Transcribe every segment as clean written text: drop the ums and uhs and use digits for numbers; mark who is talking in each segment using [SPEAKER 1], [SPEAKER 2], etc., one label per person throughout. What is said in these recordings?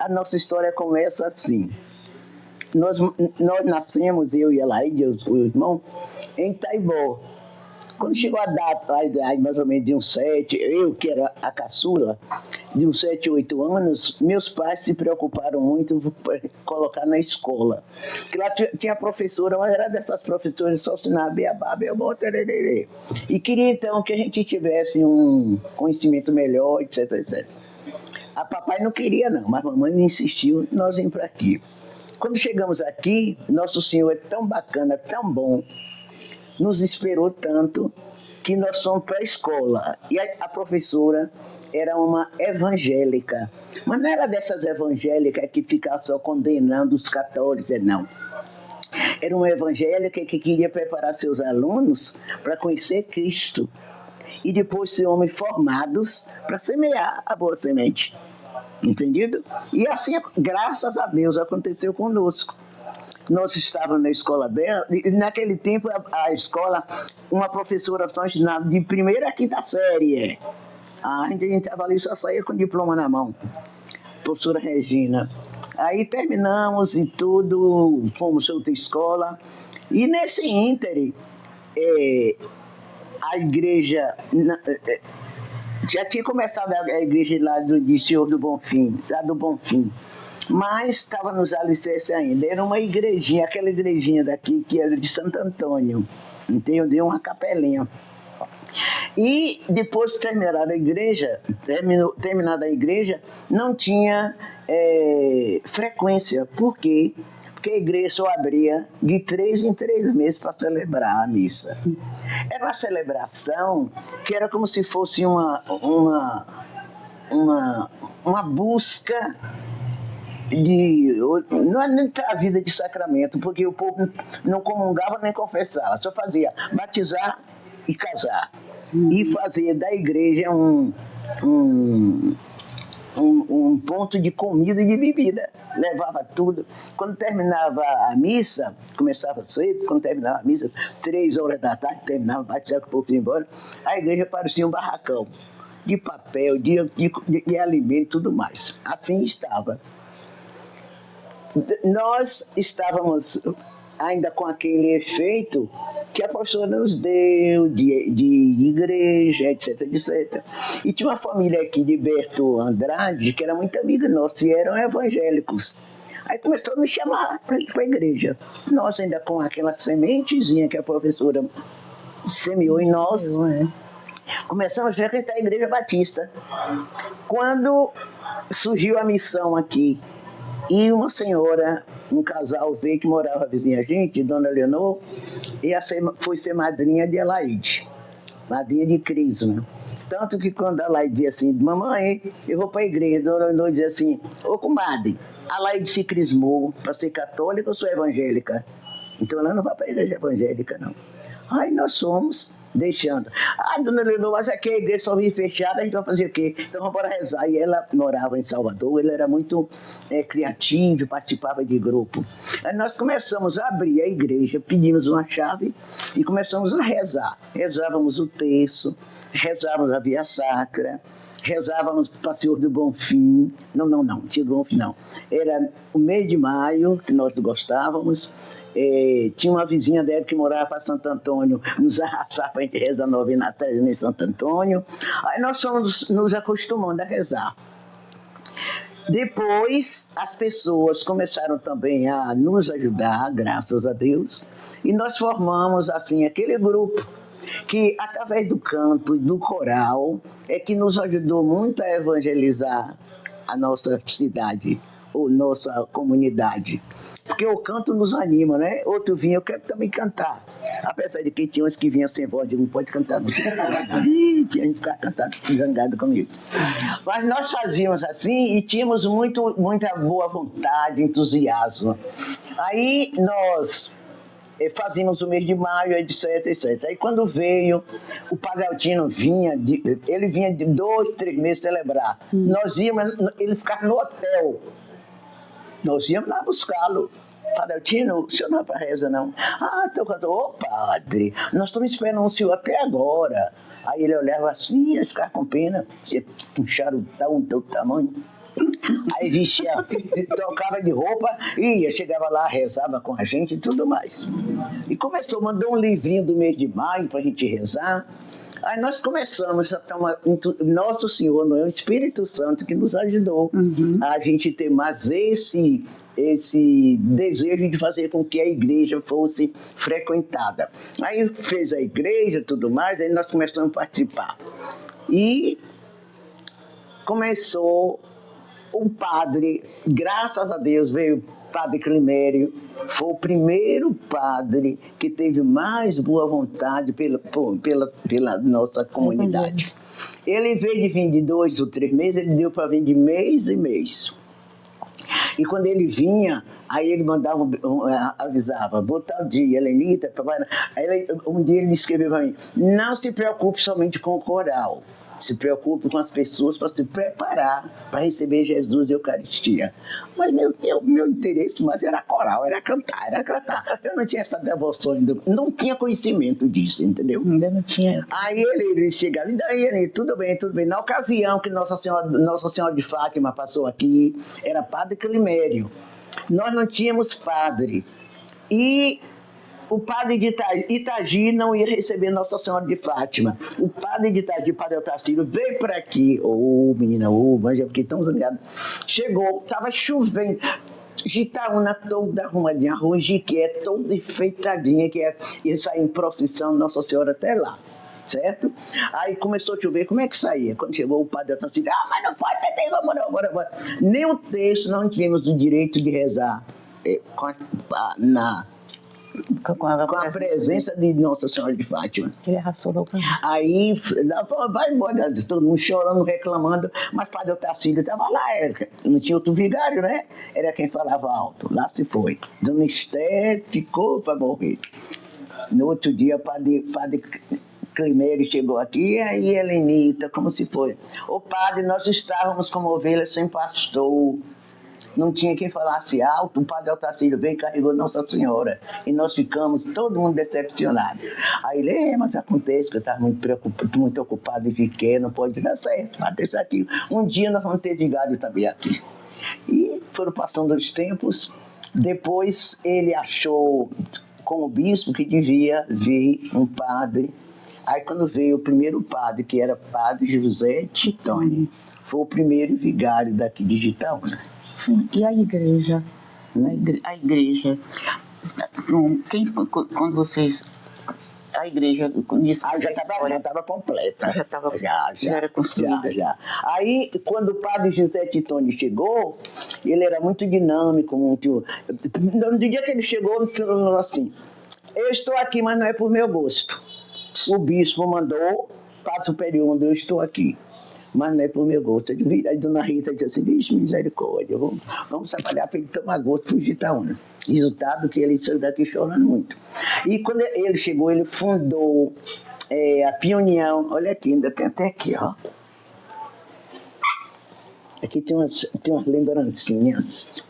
[SPEAKER 1] A nossa história começa assim. Nós nascemos, eu e Elaide, o irmão, em Taibó. Quando chegou a data, a idade mais ou menos de uns 7, eu que era a caçula, de uns 7, 8 anos, meus pais se preocuparam muito por colocar na escola. Porque lá tinha professora, mas era dessas professoras só ensinava beabá, beabá, tererê. E queria então que a gente tivesse um conhecimento melhor, etc, etc. A papai não queria não, mas a mamãe insistiu, nós vimos para aqui. Quando chegamos aqui, nosso Senhor é tão bacana, tão bom, nos esperou tanto que nós fomos para a escola. E a professora era uma evangélica. Mas não era dessas evangélicas que ficavam só condenando os católicos, não. Era uma evangélica que queria preparar seus alunos para conhecer Cristo. E depois ser homens formados para semear a boa semente. Entendido? E assim, graças a Deus, aconteceu conosco. Nós estávamos na escola dela, e naquele tempo a escola, uma professora só ensinava de primeira a quinta série. A gente estava ali, só saía com o diploma na mão. Professora Regina. Aí terminamos e tudo, fomos para outra escola. E nesse íntere, a igreja... já tinha começado a igreja lá de Senhor do Bonfim, lá do Bonfim. Mas estava nos alicerces ainda. Era uma igrejinha, aquela igrejinha daqui, que era de Santo Antônio. Entendeu? Uma capelinha. E depois de terminada a igreja, não tinha frequência. Por quê? Porque a igreja só abria de 3 em 3 meses para celebrar a missa. Era uma celebração que era como se fosse uma busca não é nem trazida de sacramento, porque o povo não comungava nem confessava, só fazia batizar e casar. E fazer da igreja um ponto de comida e de bebida. Levava tudo. Quando terminava a missa, começava cedo, quando terminava a missa, 3 horas da tarde, terminava, batizava que o povo ia embora, a igreja parecia um barracão de papel, de alimento e tudo mais. Assim estava. Nós estávamos ainda com aquele efeito que a professora nos deu de igreja, etc, etc. E tinha uma família aqui de Berto Andrade, que era muito amiga nossa, e eram evangélicos. Aí começou a nos chamar para ir para a igreja. Nós ainda com aquela sementezinha que a professora semeou em nós, começamos a frequentar a igreja batista. Quando surgiu a missão aqui, e uma senhora, um casal veio que morava vizinha a gente, Dona Leonor, e foi ser madrinha de Elaide, madrinha de Crisma. Tanto que quando a Elaide dizia assim, mamãe, eu vou para a igreja, Dona Leonor dizia assim, ô comadre, a Elaide se crismou para ser católica ou sou evangélica? Então ela não vai para a igreja evangélica, não. Aí nós fomos deixando. Ah, Dona Leonor, mas aqui a igreja só vive fechada, a gente vai fazer o quê? Então vamos para rezar. E ela morava em Salvador, ele era muito criativo, participava de grupo. Aí nós começamos a abrir a igreja, pedimos uma chave e começamos a rezar. Rezávamos o terço, rezávamos a Via Sacra, rezávamos para o Senhor do Bonfim. Não, Senhor do Bonfim não. Era o mês de maio, que nós gostávamos. Tinha uma vizinha dela que morava para Santo Antônio, nos arrastar para a gente rezar a novena em Santo Antônio. Aí nós fomos nos acostumando a rezar. Depois, as pessoas começaram também a nos ajudar, graças a Deus, e nós formamos, assim, aquele grupo que, através do canto e do coral, é que nos ajudou muito a evangelizar a nossa cidade, ou nossa comunidade. Porque o canto nos anima, né? Outro vinha, eu quero também cantar. Apesar de que tinha uns que vinham sem voz, eu não pode cantar, não. Tinha gente ficar cantando, zangado comigo. Mas nós fazíamos assim e tínhamos muita boa vontade, entusiasmo. Aí nós fazíamos o mês de maio, etc, etc. Aí quando veio, o Padre Altino ele vinha de 2, 3 meses celebrar. Nós íamos, ele ficava no hotel. Nós íamos lá buscá-lo. Padre Altino, o senhor não vai para a reza, não? Ah, então, ô padre, nós estamos esperando o senhor até agora. Aí ele olhava assim, ia ficar com pena, um charutão do tamanho. Aí vestia, trocava de roupa, ia, chegava lá, rezava com a gente e tudo mais. E começou, mandou um livrinho do mês de maio para a gente rezar. Aí nós começamos a tomar, Nosso Senhor, não é o Espírito Santo que nos ajudou a gente ter mais esse desejo de fazer com que a igreja fosse frequentada. Aí fez a igreja e tudo mais, aí nós começamos a participar. E começou o padre, graças a Deus, veio o padre Climério, foi o primeiro padre que teve mais boa vontade pela nossa comunidade. Ele, em vez de vir de 2 ou 3 meses, ele deu para vir de mês em mês. E quando ele vinha, aí ele mandava, avisava, vou tal dia, Helenita, aí um dia ele escreveu para mim, não se preocupe somente com o coral, se preocupe com as pessoas para se preparar para receber Jesus e a Eucaristia. Mas meu interesse mais era coral, era cantar. Eu não tinha essa devoção, não tinha conhecimento disso, entendeu?
[SPEAKER 2] Ainda não tinha.
[SPEAKER 1] Aí ele chegava, e daí, tudo bem. Na ocasião que Nossa Senhora de Fátima passou aqui, era padre Climério. Nós não tínhamos padre. E o padre de Itagi não ia receber Nossa Senhora de Fátima. O padre de Itagi, o padre Otacílio, veio para aqui. Menina, mas eu fiquei tão zangada. Chegou, estava chovendo. Gitaúna toda arrumadinha, Ronjiqué toda enfeitadinha, que ia sair em procissão Nossa Senhora até lá. Certo? Aí começou a chover, como é que saía? Quando chegou o padre Otacílio, mas não pode, vamos. Nem o texto não tivemos o direito de rezar com a presença de Nossa Senhora de Fátima.
[SPEAKER 2] Ele arrasou para mim.
[SPEAKER 1] Aí, vai embora, todo mundo chorando, reclamando, mas Padre Otacílio estava lá, não tinha outro vigário, né? Era quem falava alto, lá se foi. Dona Esther ficou para morrer. No outro dia, Padre Climério chegou aqui, aí Helenita, como se foi. Ô padre, nós estávamos como ovelhas sem pastor. Não tinha quem falasse alto, o padre Otacílio veio e carregou Nossa Senhora. E nós ficamos, todo mundo decepcionado. Aí ele, mas acontece que eu estava muito ocupado de que não pode dar certo, mas deixa aqui. Um dia nós vamos ter vigário também aqui. E foram passando os tempos, depois ele achou com o bispo que devia vir um padre. Aí quando veio o primeiro padre, que era padre José Titone, foi o primeiro vigário daqui de Gitaúna.
[SPEAKER 2] Sim, e a igreja? A igreja, quando vocês... A igreja, nisso...
[SPEAKER 1] Já estava completa.
[SPEAKER 2] Já era construída.
[SPEAKER 1] Já. Aí, quando o padre José Titone chegou, ele era muito dinâmico, muito... No dia que ele chegou, ele falou assim, eu estou aqui, mas não é por meu gosto. O bispo mandou, padre superior mandou, eu estou aqui. Mas não é por meu gosto. Aí Dona Rita disse assim, vixe, misericórdia, vamos trabalhar para ele tomar gosto para o Gitaúna. Resultado que ele saiu daqui chorando muito. E quando ele chegou, ele fundou a Piunião. Olha aqui, ainda tem até aqui, ó. Aqui tem umas lembrancinhas.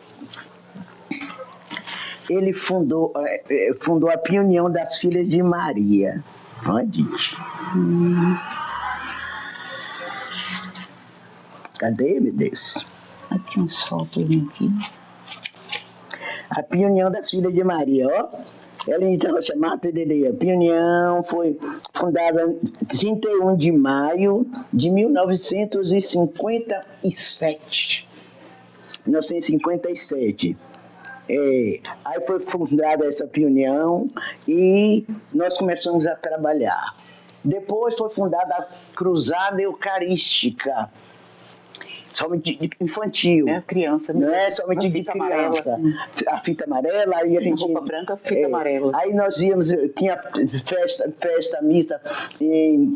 [SPEAKER 1] Ele fundou a Piunião das Filhas de Maria. Olha, gente. Cadê, meu Deus?
[SPEAKER 2] Aqui uns fotos aqui.
[SPEAKER 1] A Piunião das Filhas de Maria, ó. Ela então chamada a Piunião foi fundada em 31 de maio de 1957. 1957. Aí foi fundada essa Piunião e nós começamos a trabalhar. Depois foi fundada a Cruzada Eucarística, somente infantil.
[SPEAKER 2] É criança,
[SPEAKER 1] não é somente de criança. Amarela, a fita amarela, aí a gente.
[SPEAKER 2] Roupa branca, fita amarela.
[SPEAKER 1] Aí nós íamos, tinha festa, missa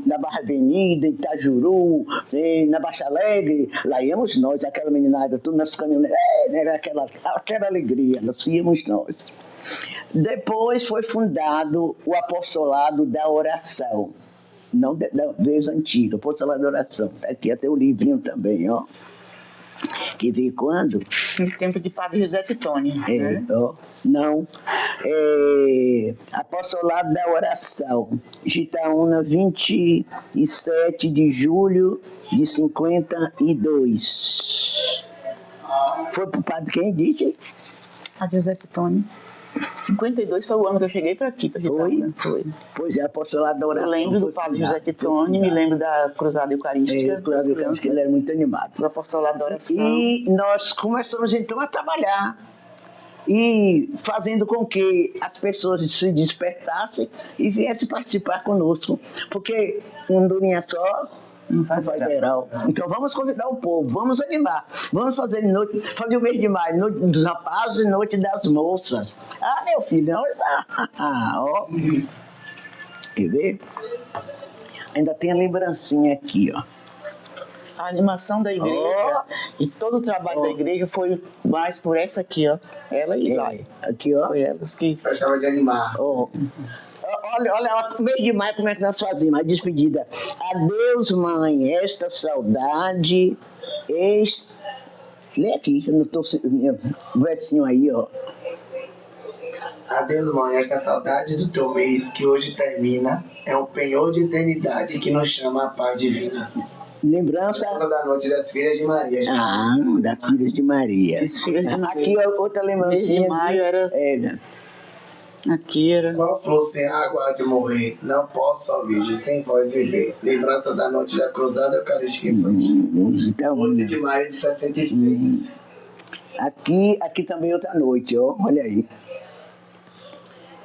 [SPEAKER 1] na Barra Avenida, em Itajuru, na Baixa Alegre, lá íamos nós, aquela meninada, tudo nas caminhonetas, era aquela alegria, nós íamos nós. Depois foi fundado o apostolado da oração. Não da vez antiga, apostolado da oração. Tá aqui até o livrinho também, ó. Que veio quando?
[SPEAKER 2] No tempo de Padre José Titone. Né?
[SPEAKER 1] Ó, não. Apostolado da oração. Gitaúna, 27 de julho de 52. Foi pro padre quem disse?
[SPEAKER 2] A José Titone. 52 foi o ano que eu cheguei para aqui, para Ricardo. Foi.
[SPEAKER 1] Pois é, apostolado da oração.
[SPEAKER 2] Eu lembro do padre José Titone, me lembro da Cruzada Eucarística.
[SPEAKER 1] Cruzada Eucarística, ele era muito animado.
[SPEAKER 2] Do apostolado da oração.
[SPEAKER 1] E nós começamos então a trabalhar e fazendo com que as pessoas se despertassem e viessem participar conosco, porque um domingo só não faz geral. Então vamos convidar o povo, vamos animar, vamos fazer o mês de maio, noite dos rapazes e noite das moças. Ah, meu filho, ó. Quer ver? Ainda tem a lembrancinha aqui, ó.
[SPEAKER 2] A animação da igreja e todo o trabalho da igreja foi mais por essa aqui, ó. Ela e lá.
[SPEAKER 1] Aqui, ó.
[SPEAKER 2] Foi elas que...
[SPEAKER 3] Gostava de animar.
[SPEAKER 1] Olha, no mês de maio, como é que nós fazíamos? A despedida. Adeus, mãe, esta saudade. Lê aqui, eu não tô. O versinho aí, ó.
[SPEAKER 3] Adeus, mãe, esta saudade do teu mês que hoje termina é um penhor de eternidade que nos chama a paz divina.
[SPEAKER 1] Lembrança
[SPEAKER 3] da noite das filhas de Maria. Gente.
[SPEAKER 1] Das filhas de Maria. Aqui, ó, outra lembrancinha.
[SPEAKER 2] Mês de maio era... Aqui era...
[SPEAKER 3] Qual flor sem água há de morrer? Não posso, ó Virgem, sem voz viver. Lembrança da noite da Cruzada Eucarística Infantil. 8 de maio de 66.
[SPEAKER 1] Aqui também outra noite, ó. Olha aí.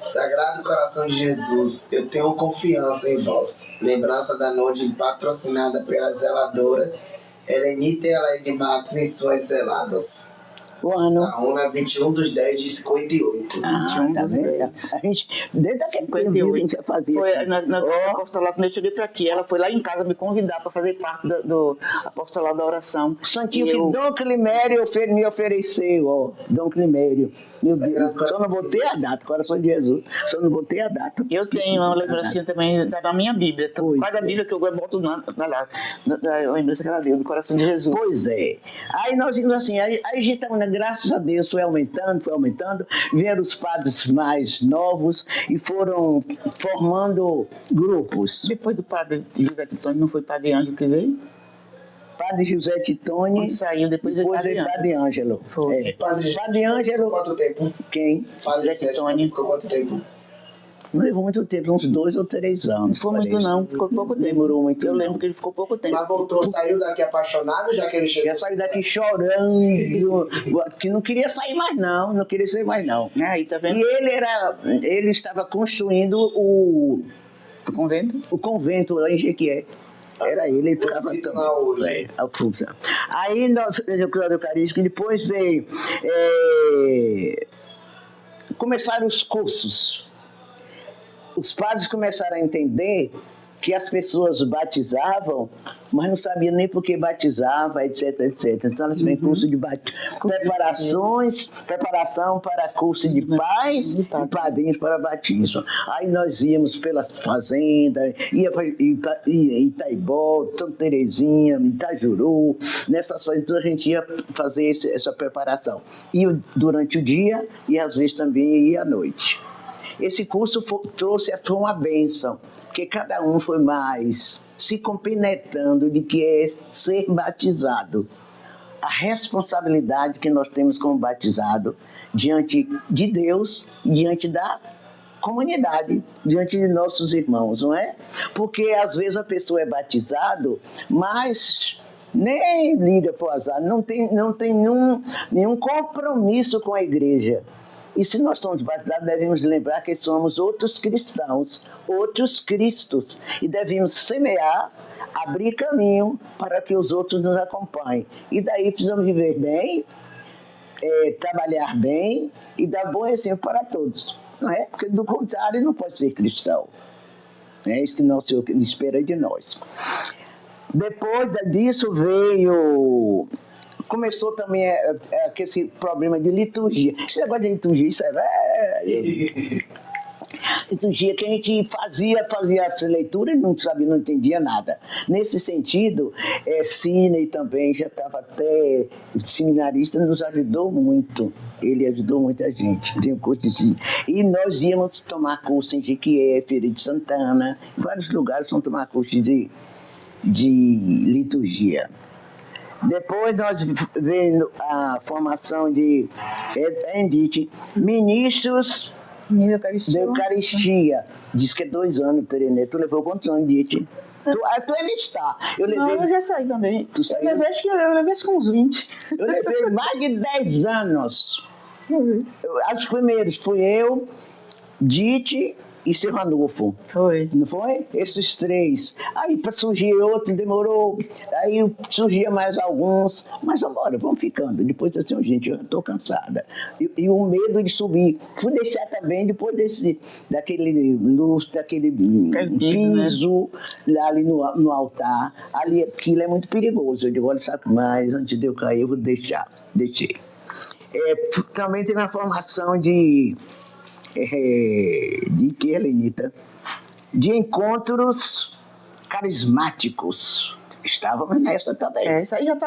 [SPEAKER 3] Sagrado Coração de Jesus, eu tenho confiança em vós. Lembrança da noite patrocinada pelas zeladoras Helenita e Alaide Matos em suas zeladas.
[SPEAKER 1] O ano.
[SPEAKER 3] A UNA 21/10/58.
[SPEAKER 1] Tá vendo? A gente, desde aquele período a gente já fazia.
[SPEAKER 2] Foi na apostolado, quando eu cheguei para aqui, ela foi lá em casa me convidar para fazer parte do apostolado da oração.
[SPEAKER 1] Santinho que Dom Climério me ofereceu, ó. Dom Climério. Meu Deus, só não botei a data, Coração de Jesus. Só não botei a data.
[SPEAKER 2] Eu tenho uma lembrancinha também da minha Bíblia. Quase a Bíblia que eu boto na lembrança que ela deu, do Coração de Jesus.
[SPEAKER 1] Pois é. Aí nós vimos assim, aí a gente estava, graças a Deus, foi aumentando. Vieram os padres mais novos e foram formando grupos.
[SPEAKER 2] Depois do padre José Titone, não foi padre Ângelo que veio?
[SPEAKER 1] Padre José Titone.
[SPEAKER 2] Quando saiu, depois veio
[SPEAKER 1] Padre Ângelo.
[SPEAKER 2] Foi.
[SPEAKER 3] Padre
[SPEAKER 1] Ângelo.
[SPEAKER 3] Quanto tempo?
[SPEAKER 1] Quem?
[SPEAKER 3] Padre José Titone. Ficou quanto tempo?
[SPEAKER 1] Não levou muito tempo, uns 2 ou 3 anos.
[SPEAKER 2] Não foi muito não, ficou pouco tempo.
[SPEAKER 1] Demorou muito.
[SPEAKER 2] Eu lembro que ele ficou pouco tempo.
[SPEAKER 3] Mas voltou, saiu daqui apaixonado, já que ele chegou?
[SPEAKER 1] Já saiu daqui chorando, que não queria sair mais não,
[SPEAKER 2] Aí, tá vendo?
[SPEAKER 1] E ele estava construindo o convento lá em Jequié. Era ele ficava a função. Aí nós fizemos o Cruzada Eucarística e depois veio. Começaram os cursos. Os padres começaram a entender que as pessoas batizavam, mas não sabiam nem por que batizava, etc. Então elas vêm curso de preparação para curso de pais e padrinhos para batismo. Aí nós íamos pelas fazendas, ia para Itaibó, Santa Terezinha, Itajuru, nessas fazendas a gente ia fazer essa preparação. Ia durante o dia e às vezes também ia à noite. Esse curso trouxe uma bênção, porque cada um foi mais se compenetrando de que é ser batizado. A responsabilidade que nós temos como batizado diante de Deus e diante da comunidade, diante de nossos irmãos, não é? Porque às vezes a pessoa é batizado, mas nem liga para o azar, não tem nenhum compromisso com a igreja. E se nós somos batizados, devemos lembrar que somos outros cristãos, outros cristos. E devemos semear, abrir caminho para que os outros nos acompanhem. E daí precisamos viver bem, trabalhar bem e dar bom exemplo para todos. Não é? Porque do contrário não pode ser cristão. É isso que nosso Senhor espera de nós. Depois disso veio... Começou também esse problema de liturgia. Esse negócio de liturgia, isso é velho. Liturgia que a gente fazia essa leitura e não sabia, não entendia nada. Nesse sentido, Sidney também já estava até seminarista, nos ajudou muito. Ele ajudou muita gente. Tem um curso de... E nós íamos tomar curso em Jequié, Feira de Santana, em vários lugares vamos tomar curso de liturgia. Depois nós vemos a formação de Endite, ministros
[SPEAKER 2] E
[SPEAKER 1] da
[SPEAKER 2] Eucaristia.
[SPEAKER 1] Eucaristia. Diz que é 2 anos, Terenê. Tu levou quantos anos, Endite? Tu ainda está. Eu
[SPEAKER 2] Não, eu
[SPEAKER 1] levei,
[SPEAKER 2] já saí também.
[SPEAKER 1] Tu saiu?
[SPEAKER 2] Eu levei acho que uns 20.
[SPEAKER 1] eu levei mais de 10 anos. Os primeiros fui eu, Dite e seu Ranulfo.
[SPEAKER 2] Foi.
[SPEAKER 1] Não foi? Esses 3. Aí para surgir outro, demorou. Aí surgia mais alguns. Mas vamos ficando. Depois assim, gente, eu estou cansada. E o medo de subir. Fui deixar também depois daquele piso, lá ali no altar. Ali, aquilo é muito perigoso. Eu digo, olha, sabe mais, antes de eu cair, eu vou deixar. Deixei. Também teve uma formação de que, Helenita? De encontros carismáticos. Estávamos nessa também.
[SPEAKER 2] Isso aí já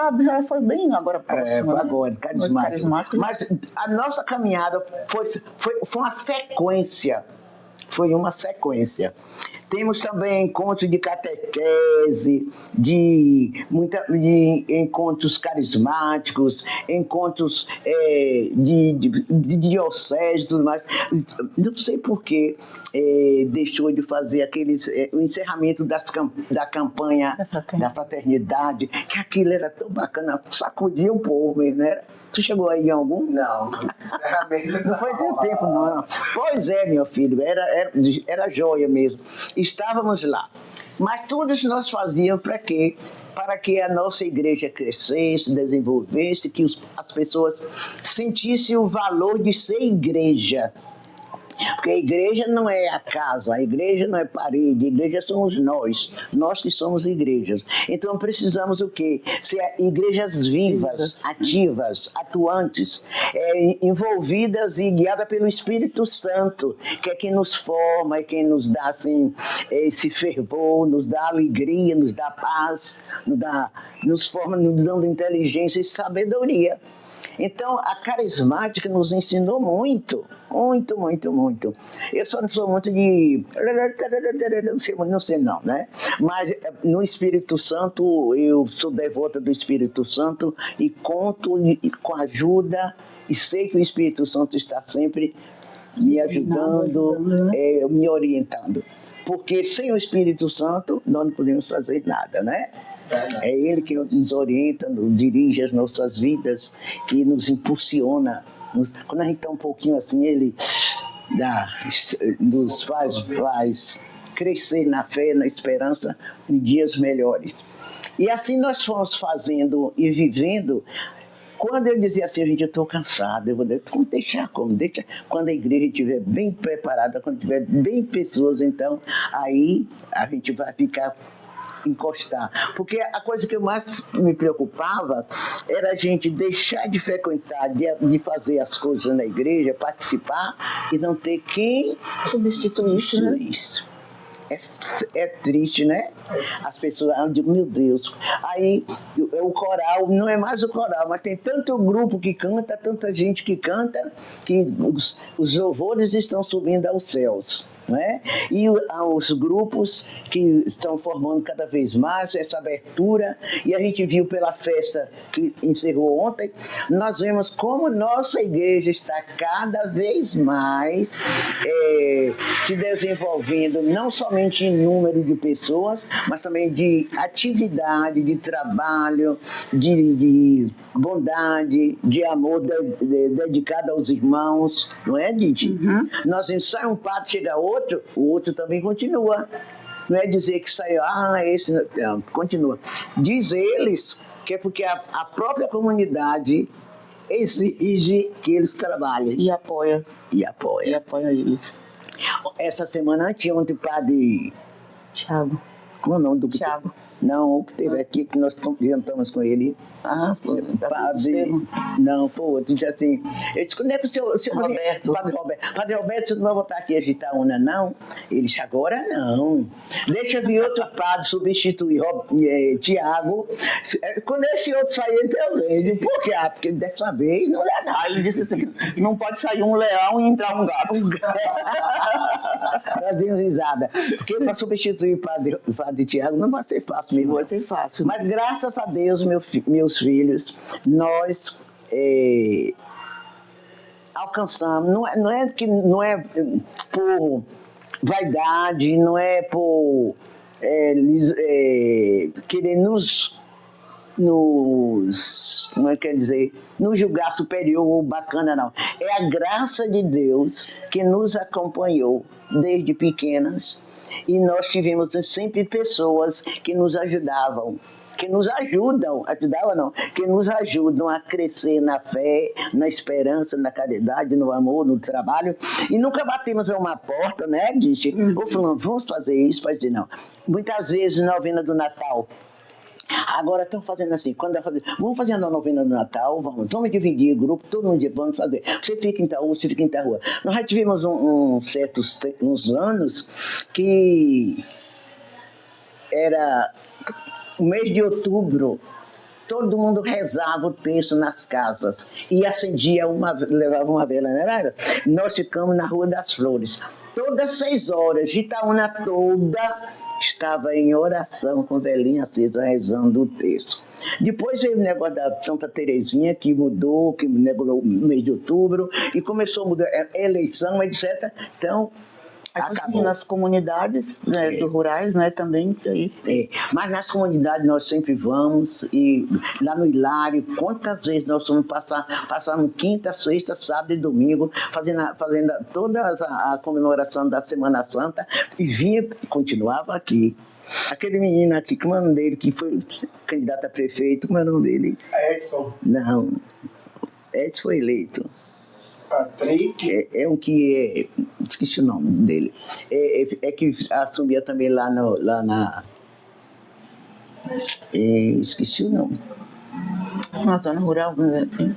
[SPEAKER 2] foi bem agora próximo.
[SPEAKER 1] Foi
[SPEAKER 2] né?
[SPEAKER 1] agora, carismático.
[SPEAKER 2] Carismático.
[SPEAKER 1] Mas a nossa caminhada foi uma sequência. Foi uma sequência. Temos também encontros de catequese, de encontros carismáticos, encontros de diocese e tudo mais. Não sei por que deixou de fazer o encerramento da campanha da fraternidade, que aquilo era tão bacana, sacudia o povo mesmo, né? Tu chegou aí em algum?
[SPEAKER 3] Não, sinceramente
[SPEAKER 1] Não foi tanto tempo, não. Pois é, meu filho, era joia mesmo. Estávamos lá. Mas todos nós fazíamos para quê? Para que a nossa igreja crescesse, desenvolvesse, que as pessoas sentissem o valor de ser igreja. Porque a igreja não é a casa, a igreja não é parede, a igreja somos nós que somos igrejas. Então precisamos o quê? Ser igrejas vivas, ativas, atuantes, envolvidas e guiadas pelo Espírito Santo, que é quem nos forma, é quem nos dá assim, esse fervor, nos dá alegria, nos dá paz, nos forma, nos dando inteligência e sabedoria. Então, a carismática nos ensinou muito, muito, muito, muito. Eu só não sou muito de... Não sei não, né? Mas no Espírito Santo, eu sou devota do Espírito Santo e conto com a ajuda e sei que o Espírito Santo está sempre me ajudando, me orientando. Porque sem o Espírito Santo, nós não podemos fazer nada, né? É Ele que nos orienta, nos dirige as nossas vidas, que nos impulsiona. Quando a gente está um pouquinho assim, Ele nos faz crescer na fé, na esperança, em dias melhores. E assim nós fomos fazendo e vivendo. Quando eu dizia assim, gente, eu estou cansado, eu vou deixar como? Deixa quando a igreja estiver bem preparada, quando tiver bem pessoas, então aí a gente vai ficar encostar. Porque a coisa que eu mais me preocupava era a gente deixar de frequentar, de fazer as coisas na igreja, participar e não ter quem
[SPEAKER 2] substituísse, né?
[SPEAKER 1] Isso. É triste, né? As pessoas, eu digo, meu Deus. Aí o coral, não é mais o coral, mas tem tanto grupo que canta, tanta gente que canta, que os louvores estão subindo aos céus. Né? E os grupos que estão formando cada vez mais essa abertura, e a gente viu pela festa que encerrou ontem, nós vemos como nossa igreja está cada vez mais se desenvolvendo, não somente em número de pessoas, mas também de atividade, de trabalho, de bondade, de amor dedicado aos irmãos, não é, Didi?
[SPEAKER 2] Uhum.
[SPEAKER 1] Nós ensaiamos um padre, chega outro, o outro também continua. Não é dizer que saiu, esse não, continua. Diz eles que é porque a própria comunidade exige que eles trabalhem.
[SPEAKER 2] E apoia.
[SPEAKER 1] E apoia.
[SPEAKER 2] E apoia eles.
[SPEAKER 1] Essa semana tinha ontem o padre...
[SPEAKER 2] Tiago.
[SPEAKER 1] Como é o nome do
[SPEAKER 2] Tiago.
[SPEAKER 1] Não, o que teve aqui, que nós jantamos com ele.
[SPEAKER 2] Foi
[SPEAKER 1] Padre... Não, foi outro. Disse assim, eu disse, quando é que o senhor
[SPEAKER 2] Roberto.
[SPEAKER 1] Padre Roberto, você não vai voltar aqui a agitar a una, não? Ele disse, agora não. Deixa vir outro padre substituir Tiago. Quando esse outro sair, então vem. Por quê? Porque dessa vez não dá nada.
[SPEAKER 2] Aí ele disse assim, não pode sair um leão e entrar um gato.
[SPEAKER 1] Nós demos risada. Porque para substituir o padre Tiago não vai ser fácil. fácil mesmo.
[SPEAKER 2] Vai ser fácil.
[SPEAKER 1] Mas graças a Deus, meus filhos, nós alcançamos. Não é por vaidade, não é por querer como é que quer dizer, nos julgar superior ou bacana, não. É a graça de Deus que nos acompanhou desde pequenas e nós tivemos sempre pessoas que nos ajudavam, que nos ajudam a crescer na fé, na esperança, na caridade, no amor, no trabalho. E nunca batemos a uma porta, né? Disse, vamos fazer isso, fazer não. Muitas vezes, na novena do Natal, agora estão fazendo assim, vamos fazer a novena do Natal, vamos dividir o grupo, todo mundo vamos fazer. Você fica em tal rua, você fica em tal rua. Nós já tivemos uns anos que era o mês de outubro, todo mundo rezava o texto nas casas e levava uma vela, não era? Nós ficamos na Rua das Flores. Todas 6 horas, Itaúna toda estava em oração com velinha acesa, rezando o texto. Depois veio o negócio da Santa Terezinha, que mudou, que negou o mês de outubro, e começou a mudar a eleição, etc. Então, acabou.
[SPEAKER 2] Nas comunidades, né, rurais, né, também.
[SPEAKER 1] Mas nas comunidades nós sempre vamos, e lá no Hilário, quantas vezes nós fomos passamos quinta, sexta, sábado e domingo, fazendo toda a comemoração da Semana Santa, e continuava aqui. Aquele menino aqui, como é o nome dele, que foi candidato a prefeito, como é o nome dele?
[SPEAKER 3] Edson.
[SPEAKER 1] Não, Edson foi eleito.
[SPEAKER 3] Patrick.
[SPEAKER 1] É um que esqueci o nome dele. É que assumia também lá na. Esqueci o nome.
[SPEAKER 2] Uma zona rural, assim.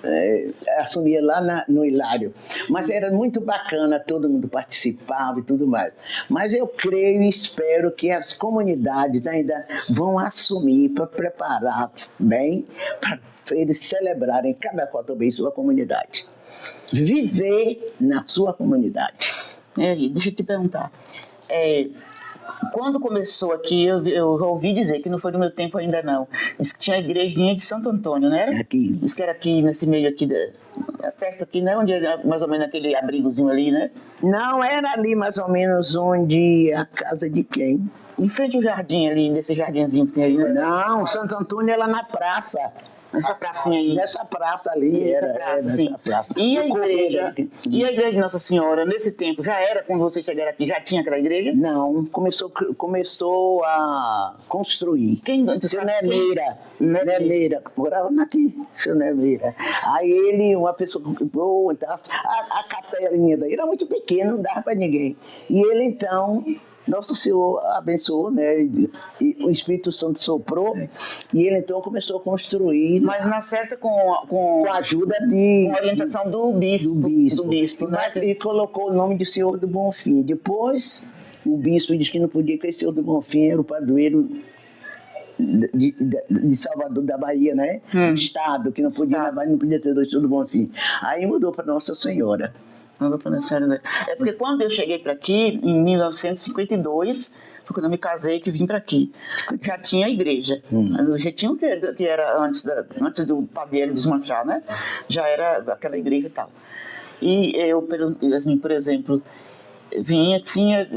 [SPEAKER 1] Assumia lá no Hilário. Mas era muito bacana, todo mundo participava e tudo mais. Mas eu creio e espero que as comunidades ainda vão assumir para preparar bem, para eles celebrarem cada qual também sua comunidade. Viver na sua comunidade.
[SPEAKER 2] Deixa eu te perguntar. Quando começou aqui, eu ouvi dizer que não foi no meu tempo ainda não. Diz que tinha a igrejinha de Santo Antônio, não era?
[SPEAKER 1] Aqui.
[SPEAKER 2] Diz que era aqui, nesse meio aqui, perto aqui, né? Onde era mais ou menos aquele abrigozinho ali, né?
[SPEAKER 1] Não, era ali mais ou menos onde a casa de quem?
[SPEAKER 2] Em frente ao jardim ali, nesse jardinzinho que tem ali, né?
[SPEAKER 1] Não, Santo Antônio era na praça.
[SPEAKER 2] Nessa pracinha aí.
[SPEAKER 1] Nessa praça ali,
[SPEAKER 2] Nessa praça. E a igreja de Nossa Senhora, nesse tempo, já era, quando vocês chegaram aqui, já tinha aquela igreja?
[SPEAKER 1] Não, começou a construir. Seu Nemeira, morava aqui, seu Nemeira. Aí uma pessoa boa, a capelinha daí era muito pequena, não dava para ninguém. E ele então... Nosso Senhor abençoou, né? E o Espírito Santo soprou, e ele então começou a construir.
[SPEAKER 2] Mas na certa com
[SPEAKER 1] a ajuda de...
[SPEAKER 2] Com a orientação do bispo. Do bispo, né?
[SPEAKER 1] Mas ele colocou o nome de Senhor do Bonfim. Depois, o bispo disse que não podia, que o Senhor do Bonfim era o padroeiro de Salvador, da Bahia, né? Do estado, que não podia, não podia ter dois Senhor do Bonfim. Aí mudou para Nossa Senhora.
[SPEAKER 2] É porque quando eu cheguei para aqui, em 1952, foi quando eu me casei que vim para aqui, já tinha a igreja. O jeitinho que era antes do padeiro desmanchar, né? Já era aquela igreja e tal. E eu, assim, por exemplo, vinha, tinha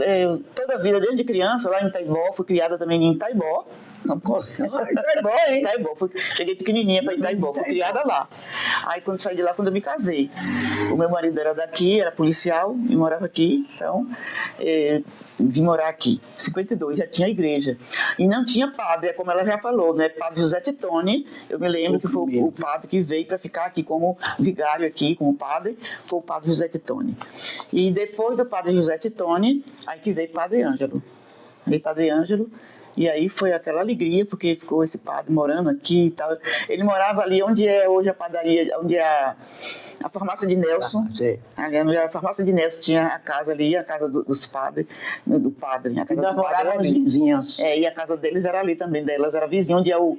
[SPEAKER 2] toda a vida, desde criança, lá em Itaibó, fui criada também em Itaibó. Itaibó, cheguei pequenininha para Itaibó, fui criada lá. Aí quando saí de lá, quando eu me casei, o meu marido era daqui, era policial e morava aqui, então vim morar aqui. Em 52 já tinha igreja e não tinha padre, como ela já falou, né? Padre José Titone, eu me lembro que foi o padre que veio para ficar aqui como vigário aqui, como padre, foi o padre José Titone. E depois do padre José Titone, aí que veio Padre Ângelo. E aí foi aquela alegria, porque ficou esse padre morando aqui e tal. Ele morava ali onde é hoje a padaria, onde é a farmácia de Nelson. Ali onde é a farmácia de Nelson, tinha a casa ali, a casa dos padres, do padre. A casa
[SPEAKER 1] nós
[SPEAKER 2] do padre era ali.
[SPEAKER 1] Vizinhos.
[SPEAKER 2] E a casa deles era ali também, delas era vizinha, onde é o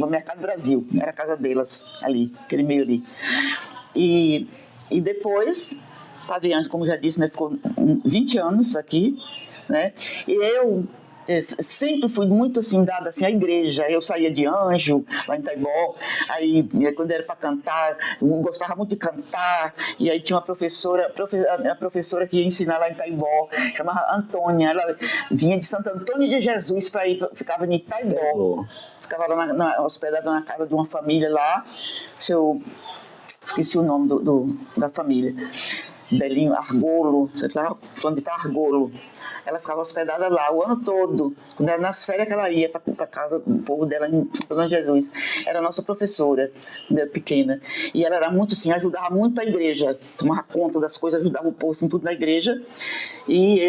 [SPEAKER 2] Mercado Brasil. Era a casa delas ali, aquele meio ali. E depois, Padre Ângelo, como já disse, né, ficou 20 anos aqui, né? E eu sempre fui muito assim dada assim à igreja. Eu saía de anjo lá em Taibó, aí quando era para cantar, eu gostava muito de cantar, e aí tinha uma professora, a professora que ia ensinar lá em Taibó, chamava Antônia, ela vinha de Santo Antônio de Jesus para ir, ficava em Taibó, ficava lá hospedada na casa de uma família lá, esqueci o nome da família, Belinho Argolo, sei lá, onde está Argolo. Ela ficava hospedada lá o ano todo. Quando era nas férias que ela ia para a casa do povo dela em Santo Antônio de Jesus. Era a nossa professora, pequena. E ela era muito assim, ajudava muito a igreja. Tomava conta das coisas, ajudava o povo assim, tudo na igreja. E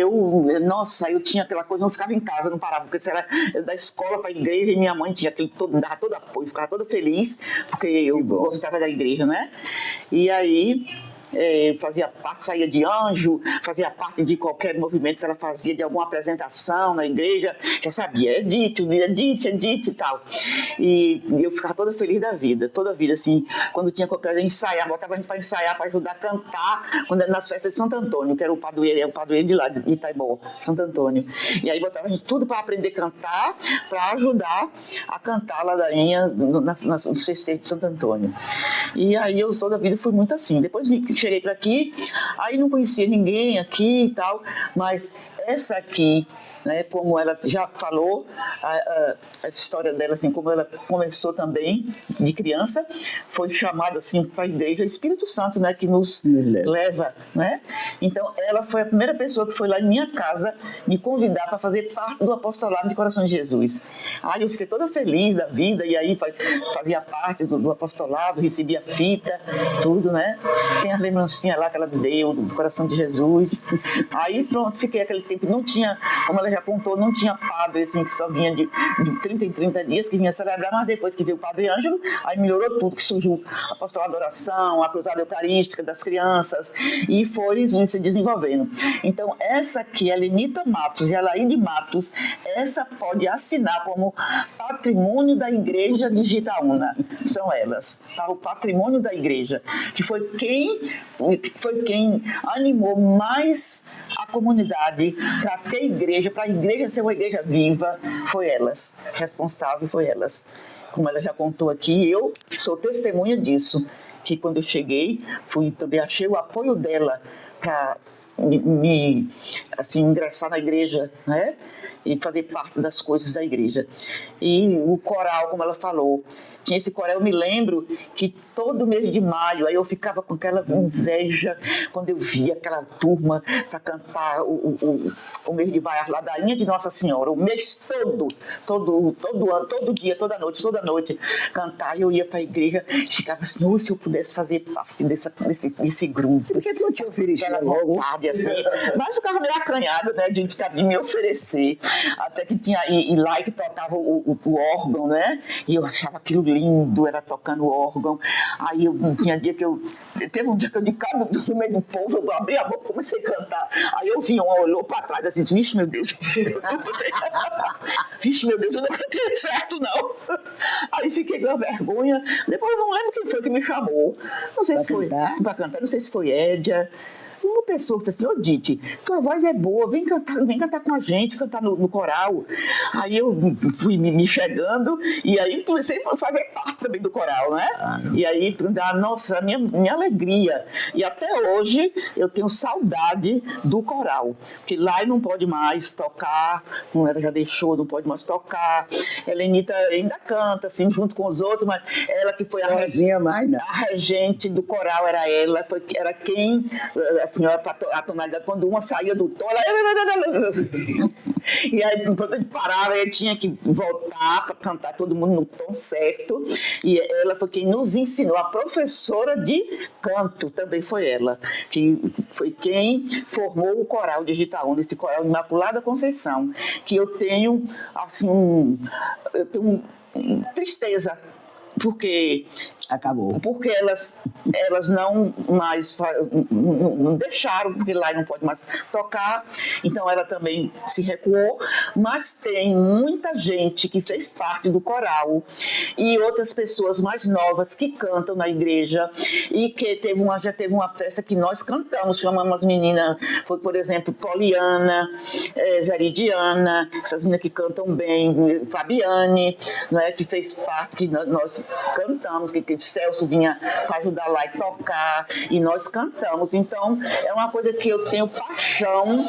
[SPEAKER 2] nossa, eu tinha aquela coisa, eu não ficava em casa, não parava, porque era da escola para a igreja e minha mãe tinha aquele todo, dava todo apoio, ficava toda feliz, porque eu gostava da igreja, né? E aí fazia parte, saía de anjo, fazia parte de qualquer movimento que ela fazia, de alguma apresentação na igreja, já sabia, Edith e tal. E eu ficava toda feliz da vida, toda a vida, assim, quando tinha qualquer coisa, ensaiar, botava a gente para ensaiar, para ajudar a cantar, quando era nas festas de Santo Antônio, que era o padroeiro de lá, de Itaibó, Santo Antônio. E aí botava a gente tudo para aprender a cantar, para ajudar a cantar a ladainha nos festejos de Santo Antônio. E aí eu toda a vida fui muito assim. Depois cheguei para aqui, aí não conhecia ninguém aqui e tal, mas essa aqui, né, como ela já falou, a história dela, assim, como ela começou também de criança, foi chamada assim para a igreja Espírito Santo, né, que nos leva, né? Então ela foi a primeira pessoa que foi lá em minha casa me convidar para fazer parte do apostolado de Coração de Jesus. Aí eu fiquei toda feliz da vida, e aí fazia parte do apostolado, recebia fita, tudo, né? Tem as lembrancinhas lá que ela me deu do Coração de Jesus. Aí pronto, fiquei aquele tempo, não tinha, como ela já contou, não tinha padre assim, que só vinha de 30 em 30 dias que vinha celebrar, mas depois que veio o Padre Ângelo, aí melhorou tudo, que surgiu a apostolado da oração, a cruzada eucarística das crianças, e foi se desenvolvendo. Então essa aqui, a Lenita Matos e a Laíde Matos, essa pode assinar como patrimônio da Igreja de Jitaúna, são elas, tá? O patrimônio da igreja, que foi quem animou mais a comunidade para ter igreja, para a igreja ser uma igreja viva, foi elas, responsável foi elas. Como ela já contou aqui, eu sou testemunha disso, que quando eu cheguei, também achei o apoio dela para assim, ingressar na igreja, né? E fazer parte das coisas da igreja. E o coral, como ela falou, tinha esse coral, eu me lembro que todo mês de maio, aí eu ficava com aquela inveja quando eu via aquela turma para cantar o mês de maio, a ladainha de Nossa Senhora, o mês todo ano, todo dia, toda noite, cantar, e eu ia para a igreja, ficava assim, se eu pudesse fazer parte desse grupo.
[SPEAKER 1] Por que tu não te oferecia
[SPEAKER 2] logo? Assim, mas ficava meio acanhada, né, de ficar me oferecer. Até que tinha e lá que tocava o órgão, né? E eu achava aquilo lindo, era tocando órgão. Aí tinha dia que teve um dia que eu de cara no meio do povo, eu abri a boca e comecei a cantar. Aí eu vi olhou para trás assim, vixe, meu Deus. Vixe, meu Deus, eu não cantei certo, não. Aí fiquei com vergonha. Depois eu não lembro quem foi que me chamou. Não sei se foi para cantar, não sei se foi Édia. Uma pessoa que disse assim, Dite, tua voz é boa, vem cantar com a gente, cantar no coral. Aí eu fui me chegando e aí comecei a fazer parte também do coral, né? E aí, nossa, minha alegria. E até hoje eu tenho saudade do coral, porque lá não pode mais tocar, como ela já deixou, não pode mais tocar. Helenita ainda canta, assim, junto com os outros, mas ela que foi a regente do coral, era ela, era quem... A senhora, a tonalidade, quando uma saía do tom, ela... E aí, quando ele parava, ele tinha que voltar para cantar todo mundo no tom certo. E ela foi quem nos ensinou, a professora de canto também foi ela, que foi quem formou o coral de Jitaúna, esse coral Imaculada Conceição, que eu tenho, assim, tristeza, porque
[SPEAKER 1] Acabou.
[SPEAKER 2] Porque elas não mais não deixaram, porque lá não pode mais tocar, então ela também se recuou, mas tem muita gente que fez parte do coral e outras pessoas mais novas que cantam na igreja e que já teve uma festa que nós cantamos, chamamos as meninas, foi por exemplo Poliana, Veridiana, essas meninas que cantam bem, Fabiane, não é, que fez parte, que nós cantamos, que Celso vinha para ajudar lá e tocar, e nós cantamos. Então, é uma coisa que eu tenho paixão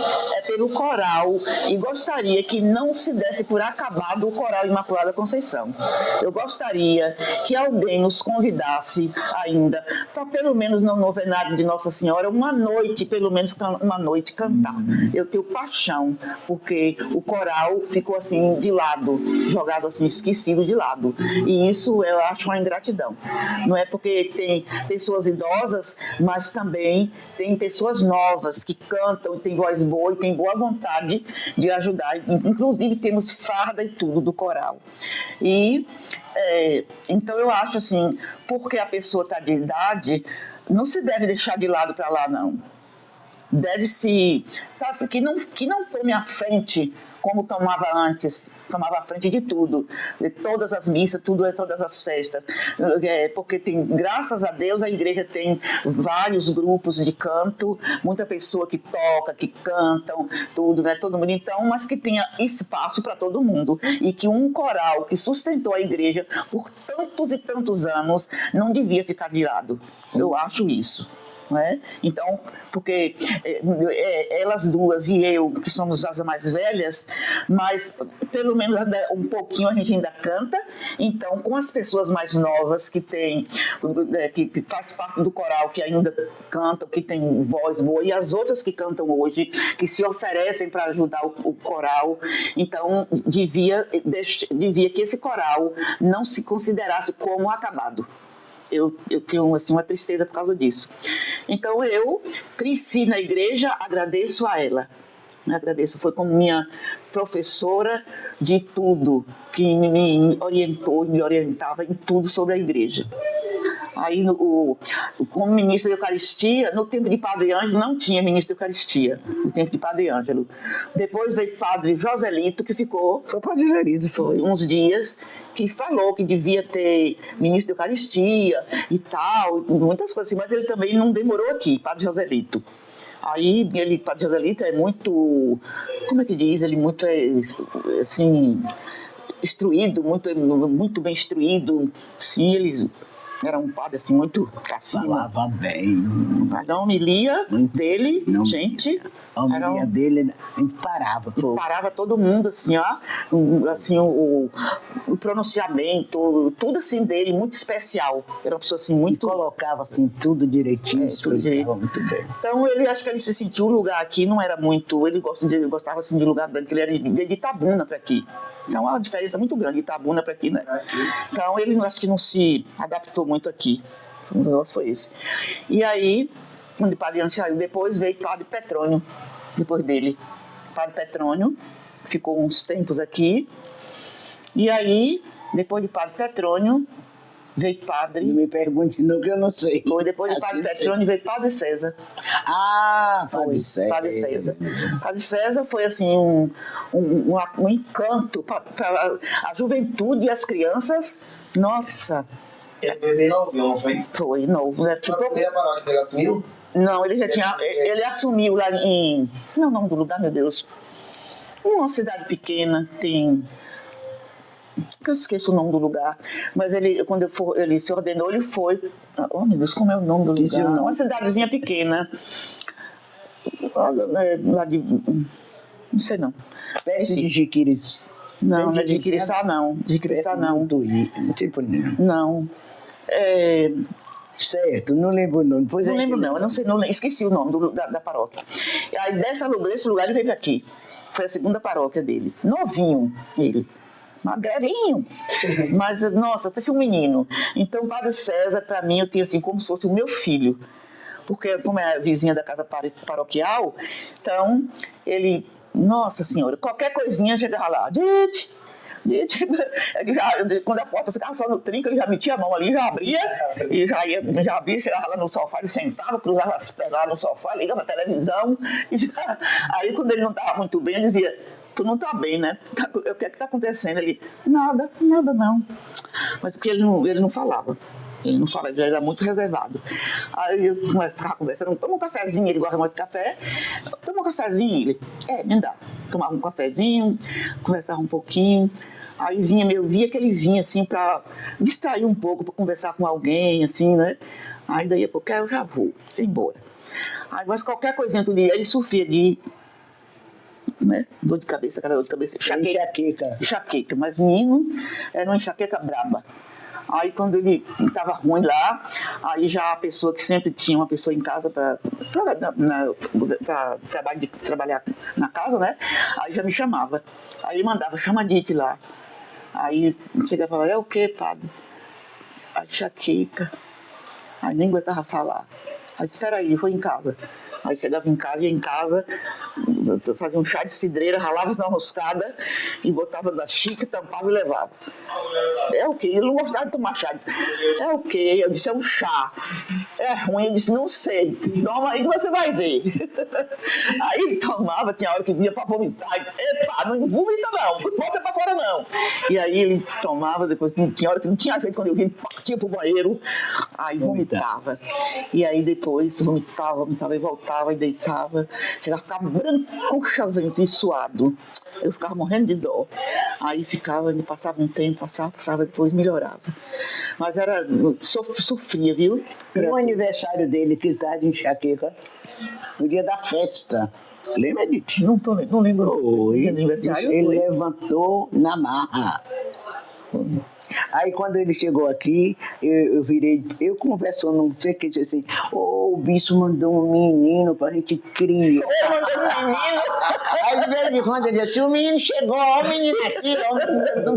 [SPEAKER 2] pelo coral e gostaria que não se desse por acabado o Coral Imaculada Conceição. Eu gostaria que alguém nos convidasse ainda para, pelo menos no novenário de Nossa Senhora, uma noite, pelo menos uma noite cantar. Eu tenho paixão, porque o coral ficou assim de lado, jogado assim, esquecido de lado. E isso eu acho uma ingratidão. Não é porque tem pessoas idosas, mas também tem pessoas novas que cantam, tem voz boa e tem boa vontade de ajudar. Inclusive temos farda e tudo do coral. E então eu acho assim, porque a pessoa está de idade, não se deve deixar de lado para lá, não. Deve-se que não tome a frente como tomava antes, tomava a frente de tudo, de todas as missas, todas as festas, porque graças a Deus a igreja tem vários grupos de canto, muita pessoa que toca, que cantam, tudo, né, todo mundo então, mas que tenha espaço para todo mundo e que um coral que sustentou a igreja por tantos e tantos anos não devia ficar de lado. Eu acho isso. Não é? Então, porque elas duas e eu, que somos as mais velhas, mas pelo menos um pouquinho a gente ainda canta, então com as pessoas mais novas que faz parte do coral, que ainda cantam, que tem voz boa, e as outras que cantam hoje, que se oferecem para ajudar o coral, então devia que esse coral não se considerasse como acabado. Eu tenho assim, uma tristeza por causa disso. Então eu cresci na igreja, agradeço a ela. Agradeço, foi como minha professora de tudo, que me orientou e me orientava em tudo sobre a igreja. Aí, como ministro da Eucaristia, no tempo de Padre Ângelo, não tinha ministro da Eucaristia, no tempo de Padre Ângelo. Depois veio Padre Joselito, que ficou...
[SPEAKER 1] Foi Padre Joselito,
[SPEAKER 2] foi uns dias, que falou que devia ter ministro da Eucaristia e tal, muitas coisas assim, mas ele também não demorou aqui, Padre Joselito. Aí, Padre Joselito é muito, como é que diz, ele muito, assim, instruído, muito bem instruído, sim, ele... Era um padre assim, muito cacinho.
[SPEAKER 1] Falava bem.
[SPEAKER 2] Mas a homilia dele, gente...
[SPEAKER 1] A homilia dele, a gente parava.
[SPEAKER 2] Parava todo mundo, assim, ó. Assim, o pronunciamento, tudo assim dele, muito especial. Era uma pessoa assim, muito...
[SPEAKER 1] E colocava assim, tudo direitinho.
[SPEAKER 2] Tudo direito.
[SPEAKER 1] Muito bem.
[SPEAKER 2] Então, acho que ele se sentiu, o lugar aqui não era muito... Ele gostava assim de lugar branco, ele era de Itabuna para aqui. Então, há uma diferença muito grande de Itabuna para aqui, né? Então, ele acho que não se adaptou muito aqui. O negócio foi esse. E aí, quando o Padre Ângelo saiu, depois veio o Padre Petrônio, depois dele. O Padre Petrônio ficou uns tempos aqui. E aí, depois do Padre Petrônio, veio Padre...
[SPEAKER 1] Não me pergunte não, que eu não sei.
[SPEAKER 2] Foi depois do Padre Petrônio, veio Padre César.
[SPEAKER 1] Ah, Padre César.
[SPEAKER 2] Padre César. Padre César foi assim um encanto para a juventude e as crianças. Nossa!
[SPEAKER 3] Ele foi bem novinho, não foi?
[SPEAKER 2] Foi novo, né?
[SPEAKER 3] Tipo, a primeira paróquia que ele assumiu?
[SPEAKER 2] Não, ele já tinha... Ele assumiu lá em... Não é o nome do lugar, meu Deus. Uma cidade pequena, tem... Eu esqueço o nome do lugar, mas quando ele se ordenou, ele foi... Oh, meu Deus, como é o nome do lugar? Uma cidadezinha pequena. Lá de... Não sei não.
[SPEAKER 1] Perto de Jiquiris.
[SPEAKER 2] Não, não é de Jiquiriçá, não. De Jiquiriçá, não.
[SPEAKER 1] Não tem problema.
[SPEAKER 2] Não.
[SPEAKER 1] Certo, não lembro o nome.
[SPEAKER 2] Não lembro não, eu não sei, esqueci o nome da paróquia. E aí desse lugar ele veio para aqui. Foi a segunda paróquia dele. Novinho, ele. Magrinho. Mas, nossa, parecia um menino. Então, o Padre César, para mim, eu tinha assim, como se fosse o meu filho. Porque, como é a vizinha da casa paroquial, então, ele... Nossa Senhora, qualquer coisinha chegava lá. Quando a porta ficava só no trinco, ele já metia a mão ali, já abria, e já abria, chegava lá no sofá, ele sentava, cruzava as pernas lá no sofá, ligava a televisão. Aí quando ele não estava muito bem, eu dizia, tu não tá bem, né? O que é que tá acontecendo? Ele, nada não. Mas porque ele não falava. Ele não falava, ele era muito reservado. Aí eu ficava conversando, toma um cafezinho, ele gosta muito de café. Toma um cafezinho, ele, me dá. Tomava um cafezinho, conversava um pouquinho. Aí eu via que ele vinha assim pra distrair um pouco, pra conversar com alguém, assim, né? Aí daí a pouco eu já vou embora. Aí, mas qualquer coisinha do dia, ele sofria de, né? Dor de cabeça, aquela dor de cabeça. Enxaqueca. Mas menino era uma enxaqueca braba. Aí quando ele estava ruim lá, aí já a pessoa que sempre tinha uma pessoa em casa para trabalhar na casa, né? Aí já me chamava. Aí ele mandava, chama a Dite lá. Aí chegava e falava, é o quê, padre? Aí enxaqueca. Aí nem aguentava falar. Aí espera aí, foi em casa. Aí chegava em casa, ia em casa, fazia um chá de cidreira, ralava na moscada e botava na xícara, tampava e levava. É o quê? Ele não gostava de tomar chá. É o quê? Eu disse, é um chá. É ruim? Eu disse, não sei. Toma aí que você vai ver. Aí ele tomava, tinha hora que vinha pra vomitar. Epa, não vomita não, bota pra fora não. E aí ele tomava, depois tinha hora que não tinha jeito, quando eu vi, ele partia pro banheiro, aí vomitava. E aí depois vomitava e voltava e deitava, chegava a ficar branco, chavento e suado. Eu ficava morrendo de dó. Aí ficava, passava um tempo, passava, depois melhorava. Mas era, sofria, viu?
[SPEAKER 1] E o aniversário dele, que estava de enxaqueca, no dia da festa. Lembra disso?
[SPEAKER 2] Não lembro.
[SPEAKER 1] Oi.
[SPEAKER 2] Aniversário,
[SPEAKER 1] ele
[SPEAKER 2] foi.
[SPEAKER 1] levantou na marra. Aí quando ele chegou aqui, eu conversando, não sei o que, disse assim, o bispo mandou um menino pra gente criar.
[SPEAKER 2] Mandou um menino?
[SPEAKER 1] Aí de vez em quando ele disse, o menino chegou, ó, o menino aqui, ó,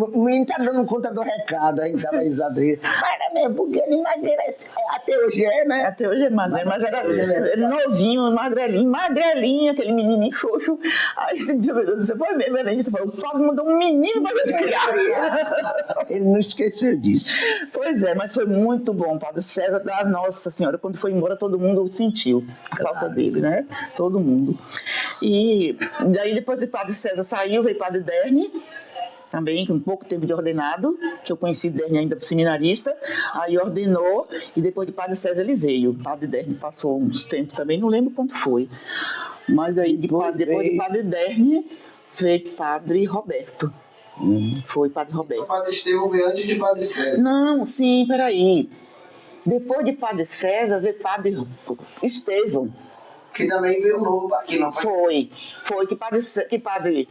[SPEAKER 1] o menino tá dando conta do recado, aí tava risado aí. Mas era mesmo, porque ele emagrece, até hoje é, né?
[SPEAKER 2] Até hoje é magro, mas era novinho, magrelinho, aquele menininho xoxo. Aí você foi mesmo, você falou, o Paulo mandou um menino pra gente criar.
[SPEAKER 1] Ele não esqueceu disso.
[SPEAKER 2] Pois é, mas foi muito bom, Padre César, Nossa Senhora, quando foi embora todo mundo sentiu a falta dele, né? Todo mundo. E daí depois de Padre César saiu, veio Padre Derni, também com pouco tempo de ordenado, que eu conheci Derni ainda seminarista, aí ordenou e depois de Padre César ele veio. Padre Derni passou uns tempos também, não lembro quanto foi. Mas aí depois de Padre Derni veio Padre Roberto. Foi Padre Roberto.
[SPEAKER 3] O Padre Estevão veio antes de Padre César.
[SPEAKER 2] Não, sim, peraí. Depois de Padre César veio Padre Estevão.
[SPEAKER 3] Que também veio novo aqui, não foi?
[SPEAKER 2] Foi que Padre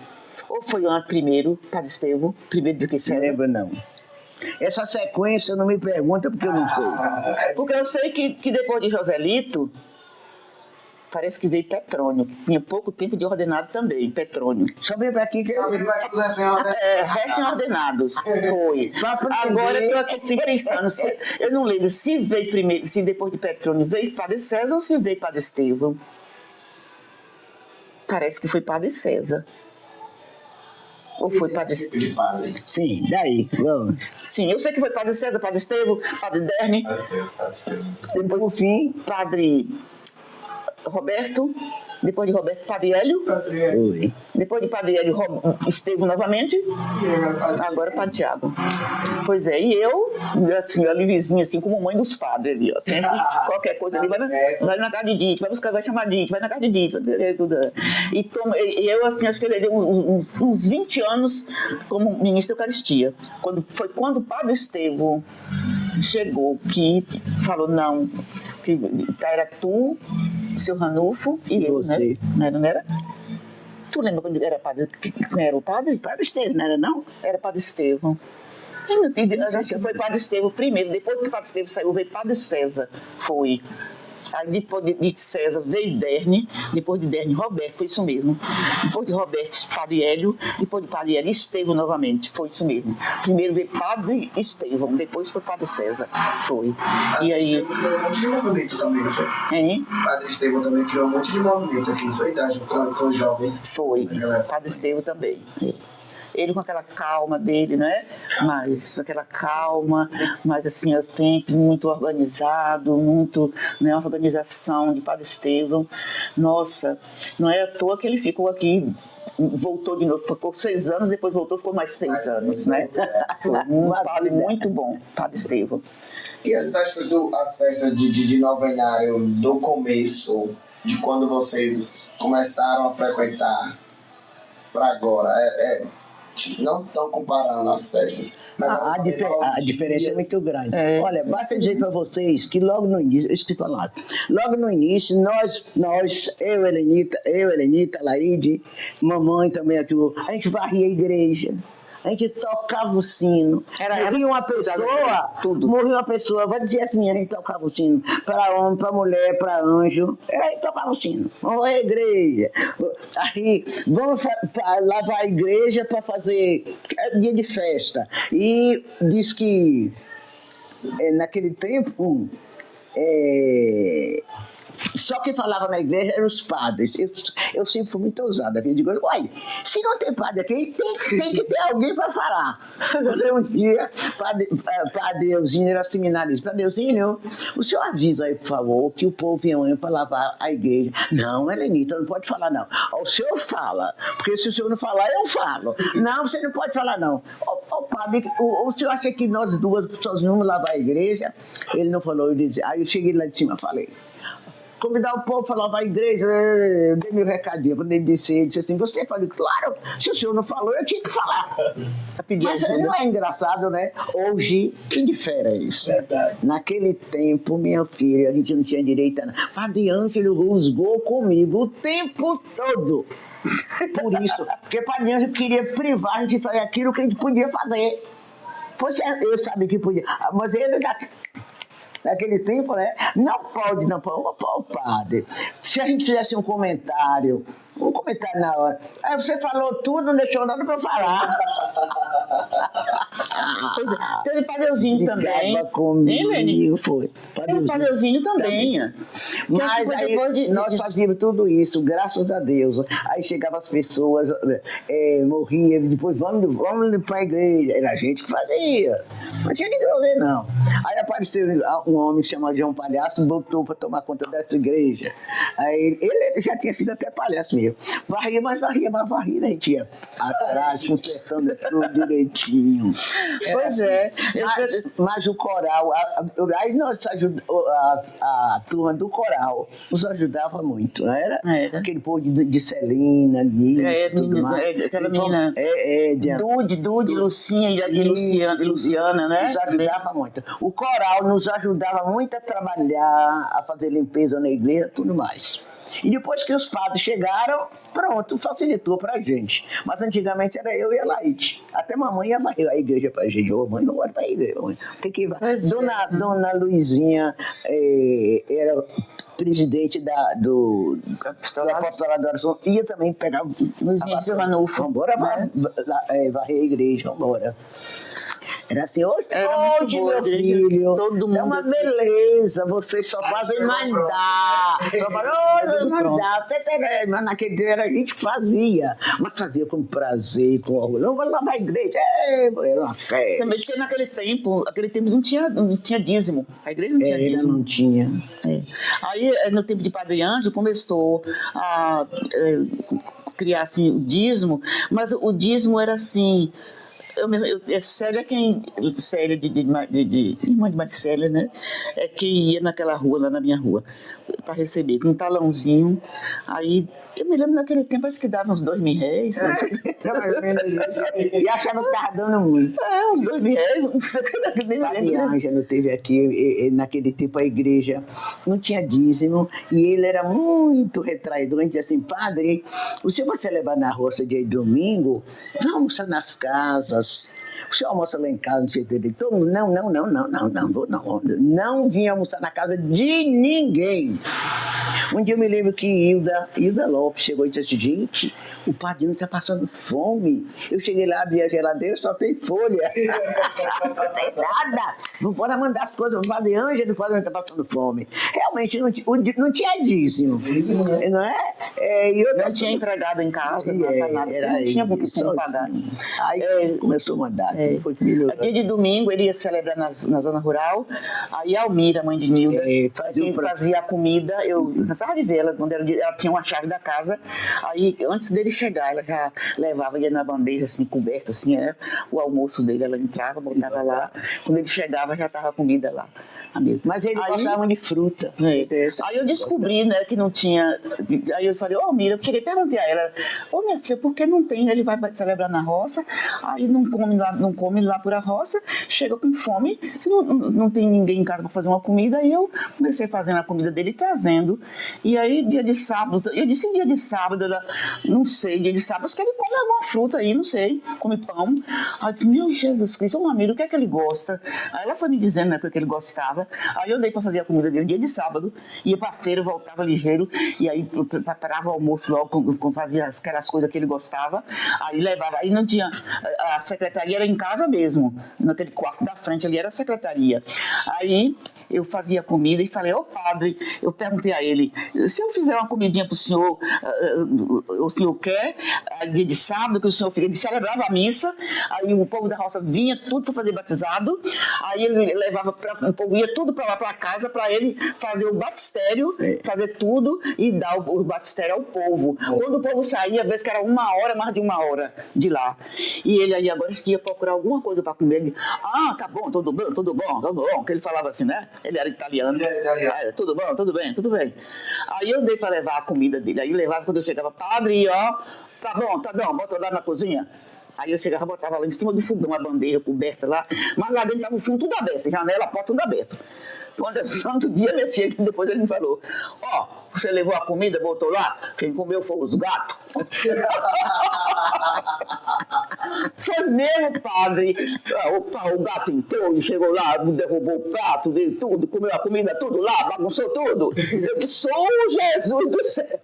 [SPEAKER 2] ou foi primeiro, Padre Estevão, primeiro do que
[SPEAKER 1] Não
[SPEAKER 2] César?
[SPEAKER 1] lembro, não. Essa sequência não me pergunta porque eu não sei.
[SPEAKER 2] Porque eu sei que depois de Joselito, parece que veio Petrônio, que tinha pouco tempo de ordenado também, Petrônio.
[SPEAKER 1] Só vem pra aqui que eu...
[SPEAKER 2] Recém-ordenados, foi. Agora eu estou aqui assim, pensando, eu não lembro se veio primeiro, se depois de Petrônio veio Padre César ou se veio Padre Estevão. Parece que foi Padre César. Ou foi Padre Estevão?
[SPEAKER 1] Sim, daí, vamos.
[SPEAKER 2] Sim, eu sei que foi Padre César, Padre Estevão, Padre Derni. Depois,
[SPEAKER 1] por fim,
[SPEAKER 2] Padre Roberto. Depois de Roberto, Padre Hélio.
[SPEAKER 1] Oi.
[SPEAKER 2] Depois de Padre Hélio, Estevão novamente. Agora Padre Tiago. Pois é, e eu, assim, ali vizinha, assim, como mãe dos padres ali, ó. Sempre, qualquer coisa ali, vai na casa de Dite, vai chamar Dite, vai na casa de Dite, tudo. E eu, assim, acho que eu levei uns 20 anos como ministro da Eucaristia. Foi quando o Padre Estevão chegou, que falou, não, que era tu, seu Ranulfo e eu,
[SPEAKER 1] você.
[SPEAKER 2] Né? Não era? Tu lembra quando era padre? Quem era o padre?
[SPEAKER 1] Padre Estevão, não era não?
[SPEAKER 2] Era Padre Estevão. Meu Deus, foi Padre Estevão primeiro, depois que Padre Estevão saiu, veio Padre César. Foi. Aí depois de César veio Derni, depois de Derni Roberto, foi isso mesmo. Depois de Roberto, Padre Hélio, depois de Padre Hélio, Estevão novamente, foi isso mesmo. Primeiro veio Padre Estevão, depois foi Padre César, foi. E aí...
[SPEAKER 3] Padre Estevão criou um monte de movimento também, não foi?
[SPEAKER 2] Hein?
[SPEAKER 3] Padre Estevão também criou um monte de movimento aqui, não foi? Com os jovens.
[SPEAKER 2] Foi, Padre Estevão também. ele com aquela calma dele, né? Mas aquela calma, mas assim, ao tempo muito organizado, muito, né, organização de Padre Estevão. Nossa, não é à toa que ele ficou aqui, voltou de novo, ficou 6 anos, depois voltou, ficou mais 6 anos, né? Foi um padre muito bom, Padre Estevão.
[SPEAKER 3] E as festas, de novenário do começo, de quando vocês começaram a frequentar para agora? Não estão comparando as festas, mas
[SPEAKER 1] A diferença é muito grande. Olha, basta dizer para vocês que logo no início, isso que falar, logo no início, nós eu, Helenita, Laide, mamãe também, a gente varria a igreja. A gente tocava o sino. Morria uma pessoa, vai dizer assim, a gente tocava o sino para homem, para mulher, para anjo. Aí tocava o sino. Vamos à igreja. Aí vamos lavar a igreja para fazer dia de festa. E diz que naquele tempo só quem falava na igreja eram os padres. Eu sempre fui muito ousada. Eu digo, uai, se não tem padre aqui, tem que ter alguém para falar. Um dia, padre Euzinho era seminarista. Padre Euzinho, o senhor avisa aí, por favor, que o povo vinha para lavar a igreja. Não, Helenita, não pode falar não. O senhor fala, porque se o senhor não falar, eu falo. Não, você não pode falar não. Padre, o senhor acha que nós duas sozinhos vamos lavar a igreja? Ele não falou, aí eu cheguei lá de cima e falei, convidar o povo para lavar a igreja, eu dei meu recadinho. Quando ele disse assim, você falou, claro, se o senhor não falou, eu tinha que falar. Mas não é engraçado, né? Hoje, que diferença.
[SPEAKER 3] Verdade.
[SPEAKER 1] Naquele tempo, minha filha, a gente não tinha direito a nada. Padre Ângelo rusgou comigo o tempo todo. Por isso, porque Padre Ângelo queria privar a gente de fazer aquilo que a gente podia fazer. Pois eu sabia que podia, mas ele... Naquele tempo, né? Não pode, padre. Se a gente fizesse um comentário na hora. Aí você falou tudo, não deixou nada para falar.
[SPEAKER 2] Pois é. Teve Padeuzinho também.
[SPEAKER 1] Comigo, foi.
[SPEAKER 2] Teve Padeuzinho também.
[SPEAKER 1] Mas aí, nós fazíamos tudo isso, graças a Deus. Aí chegavam as pessoas, morriam, depois vamos para a igreja. Era a gente que fazia. Não tinha ninguém fazer, não. Aí apareceu um homem que chamava João Palhaço, botou para tomar conta dessa igreja. Aí ele já tinha sido até palhaço mesmo. Varria, a gente ia atrás, consertando tudo direitinho.
[SPEAKER 2] Pois é.
[SPEAKER 1] Mas o coral, aí nós a turma do coral nos ajudava muito, não era? Aquele povo de Celina, Nisso, tudo mais.
[SPEAKER 2] Aquela menina. Dude, Lucinha e Luciana, né?
[SPEAKER 1] Nos ajudava muito. O coral nos ajudava muito a trabalhar, a fazer limpeza na igreja, tudo mais. E depois que os padres chegaram, pronto, facilitou pra gente. Mas antigamente era eu e a Laide. Até mamãe ia varrer a igreja pra gente. Ô, mãe, não vai pra igreja. Mãe. Tem que ir. Dona Luizinha era presidente da apostolado da oração. Ia também pegar...
[SPEAKER 2] Luizinha de Silvanulfo.
[SPEAKER 1] Vambora, varrer a igreja, vambora. Era assim, hoje meu filho,
[SPEAKER 2] todo mundo
[SPEAKER 1] é uma beleza, vocês só fazem mandar. Só fazem mandar. Mas naquele dia a gente fazia, mas fazia com prazer, com orgulho. Não, vamos lavar a igreja, era uma festa.
[SPEAKER 2] Também porque naquele tempo não tinha dízimo, a igreja não tinha dízimo.
[SPEAKER 1] Não tinha.
[SPEAKER 2] Aí, no tempo de Padre Ângelo, começou a criar assim, o dízimo, mas o dízimo era assim... Célia irmã de Maricélia, né? É quem ia naquela rua, lá na minha rua, para receber, com um talãozinho. Aí, eu me lembro naquele tempo, acho que dava uns R$2.000.
[SPEAKER 1] E achava que estava dando muito.
[SPEAKER 2] Uns R$2.000, não sei o nem me lembro.
[SPEAKER 1] Padre Ângelo teve aqui, naquele tempo a igreja não tinha dízimo, e ele era muito retraído. A gente dizia assim, padre, o senhor vai celebrar na roça dia de domingo? Vamos almoçar nas casas. O senhor almoça lá em casa, não sei o que. Não vou não. Não vim almoçar na casa de ninguém. Um dia eu me lembro que Hilda Lopes chegou e disse: gente, o padrinho está passando fome. Eu cheguei lá, abri a geladeira, só tem folha. Não tem nada. Não pode mandar as coisas para o padre Ângelo, o padrinho está passando fome. Realmente não tinha dízimo. Não é?
[SPEAKER 2] Não tinha empregado em casa, não tinha muito como pagar.
[SPEAKER 1] Aí começou a mandar. Foi que melhorou.
[SPEAKER 2] Dia de domingo ele ia celebrar na zona rural. Aí a Almira, mãe de Nilda, quem fazia a comida, eu cansava de ver ela, quando ela tinha uma chave da casa. Aí antes dele chegar, ela já levava, ia na bandeja assim, coberta, assim, o almoço dele, ela entrava, botava lá. Quando ele chegava, já estava a comida lá na mesa.
[SPEAKER 1] Mas ele gostava de fruta.
[SPEAKER 2] Aí eu descobri, né, que não tinha. Aí eu falei: Almira, eu cheguei e perguntei a ela: minha filha, por que não tem? Ele vai celebrar na roça, aí não come lá por a roça, chega com fome, não tem ninguém em casa para fazer uma comida. Aí eu comecei fazendo a comida dele e trazendo. E aí, dia de sábado, eu disse: dia de sábado, ela, não sei, dia de sábado, acho que ele come alguma fruta aí, não sei, come pão. Aí eu disse: meu Jesus Cristo, Almira, o que é que ele gosta? Aí ela foi me dizendo, né, o que ele gostava. Aí eu dei para fazer a comida dele dia de sábado, ia para feira, voltava ligeiro, e aí preparava o almoço logo, fazia aquelas coisas que ele gostava, aí levava. Aí não tinha, a secretaria era em casa mesmo, naquele quarto da frente ali era a secretaria. Aí eu fazia comida e falei: padre, eu perguntei a ele: se eu fizer uma comidinha pro senhor, o senhor quer? Dia de sábado, que o senhor ele celebrava a missa, aí o povo da roça vinha tudo para fazer batizado, aí ele levava, o povo ia tudo para lá para casa para ele fazer o batistério, fazer tudo e dar o batistério ao povo. Quando o povo saía, às vezes que era mais de uma hora de lá. E ele aí agora ia procurar alguma coisa para comer. Ele: tá bom, tudo bom, que ele falava assim, né? Ele era italiano. Tudo bom, tudo bem. Aí eu dei para levar a comida dele. Aí eu levava, quando eu chegava: padre, tá bom, bota lá na cozinha. Aí eu chegava, botava lá em cima do fogão a bandeja coberta lá, mas lá dentro estava o fundo tudo aberto, janela, a porta tudo aberto. Quando eu santo dia, minha filha, depois ele me falou: você levou a comida, botou lá, quem comeu foi os gatos. Foi mesmo, padre. O gato entrou e chegou lá, derrubou o prato, veio tudo, comeu a comida tudo lá, bagunçou tudo. Eu disse: Jesus do céu.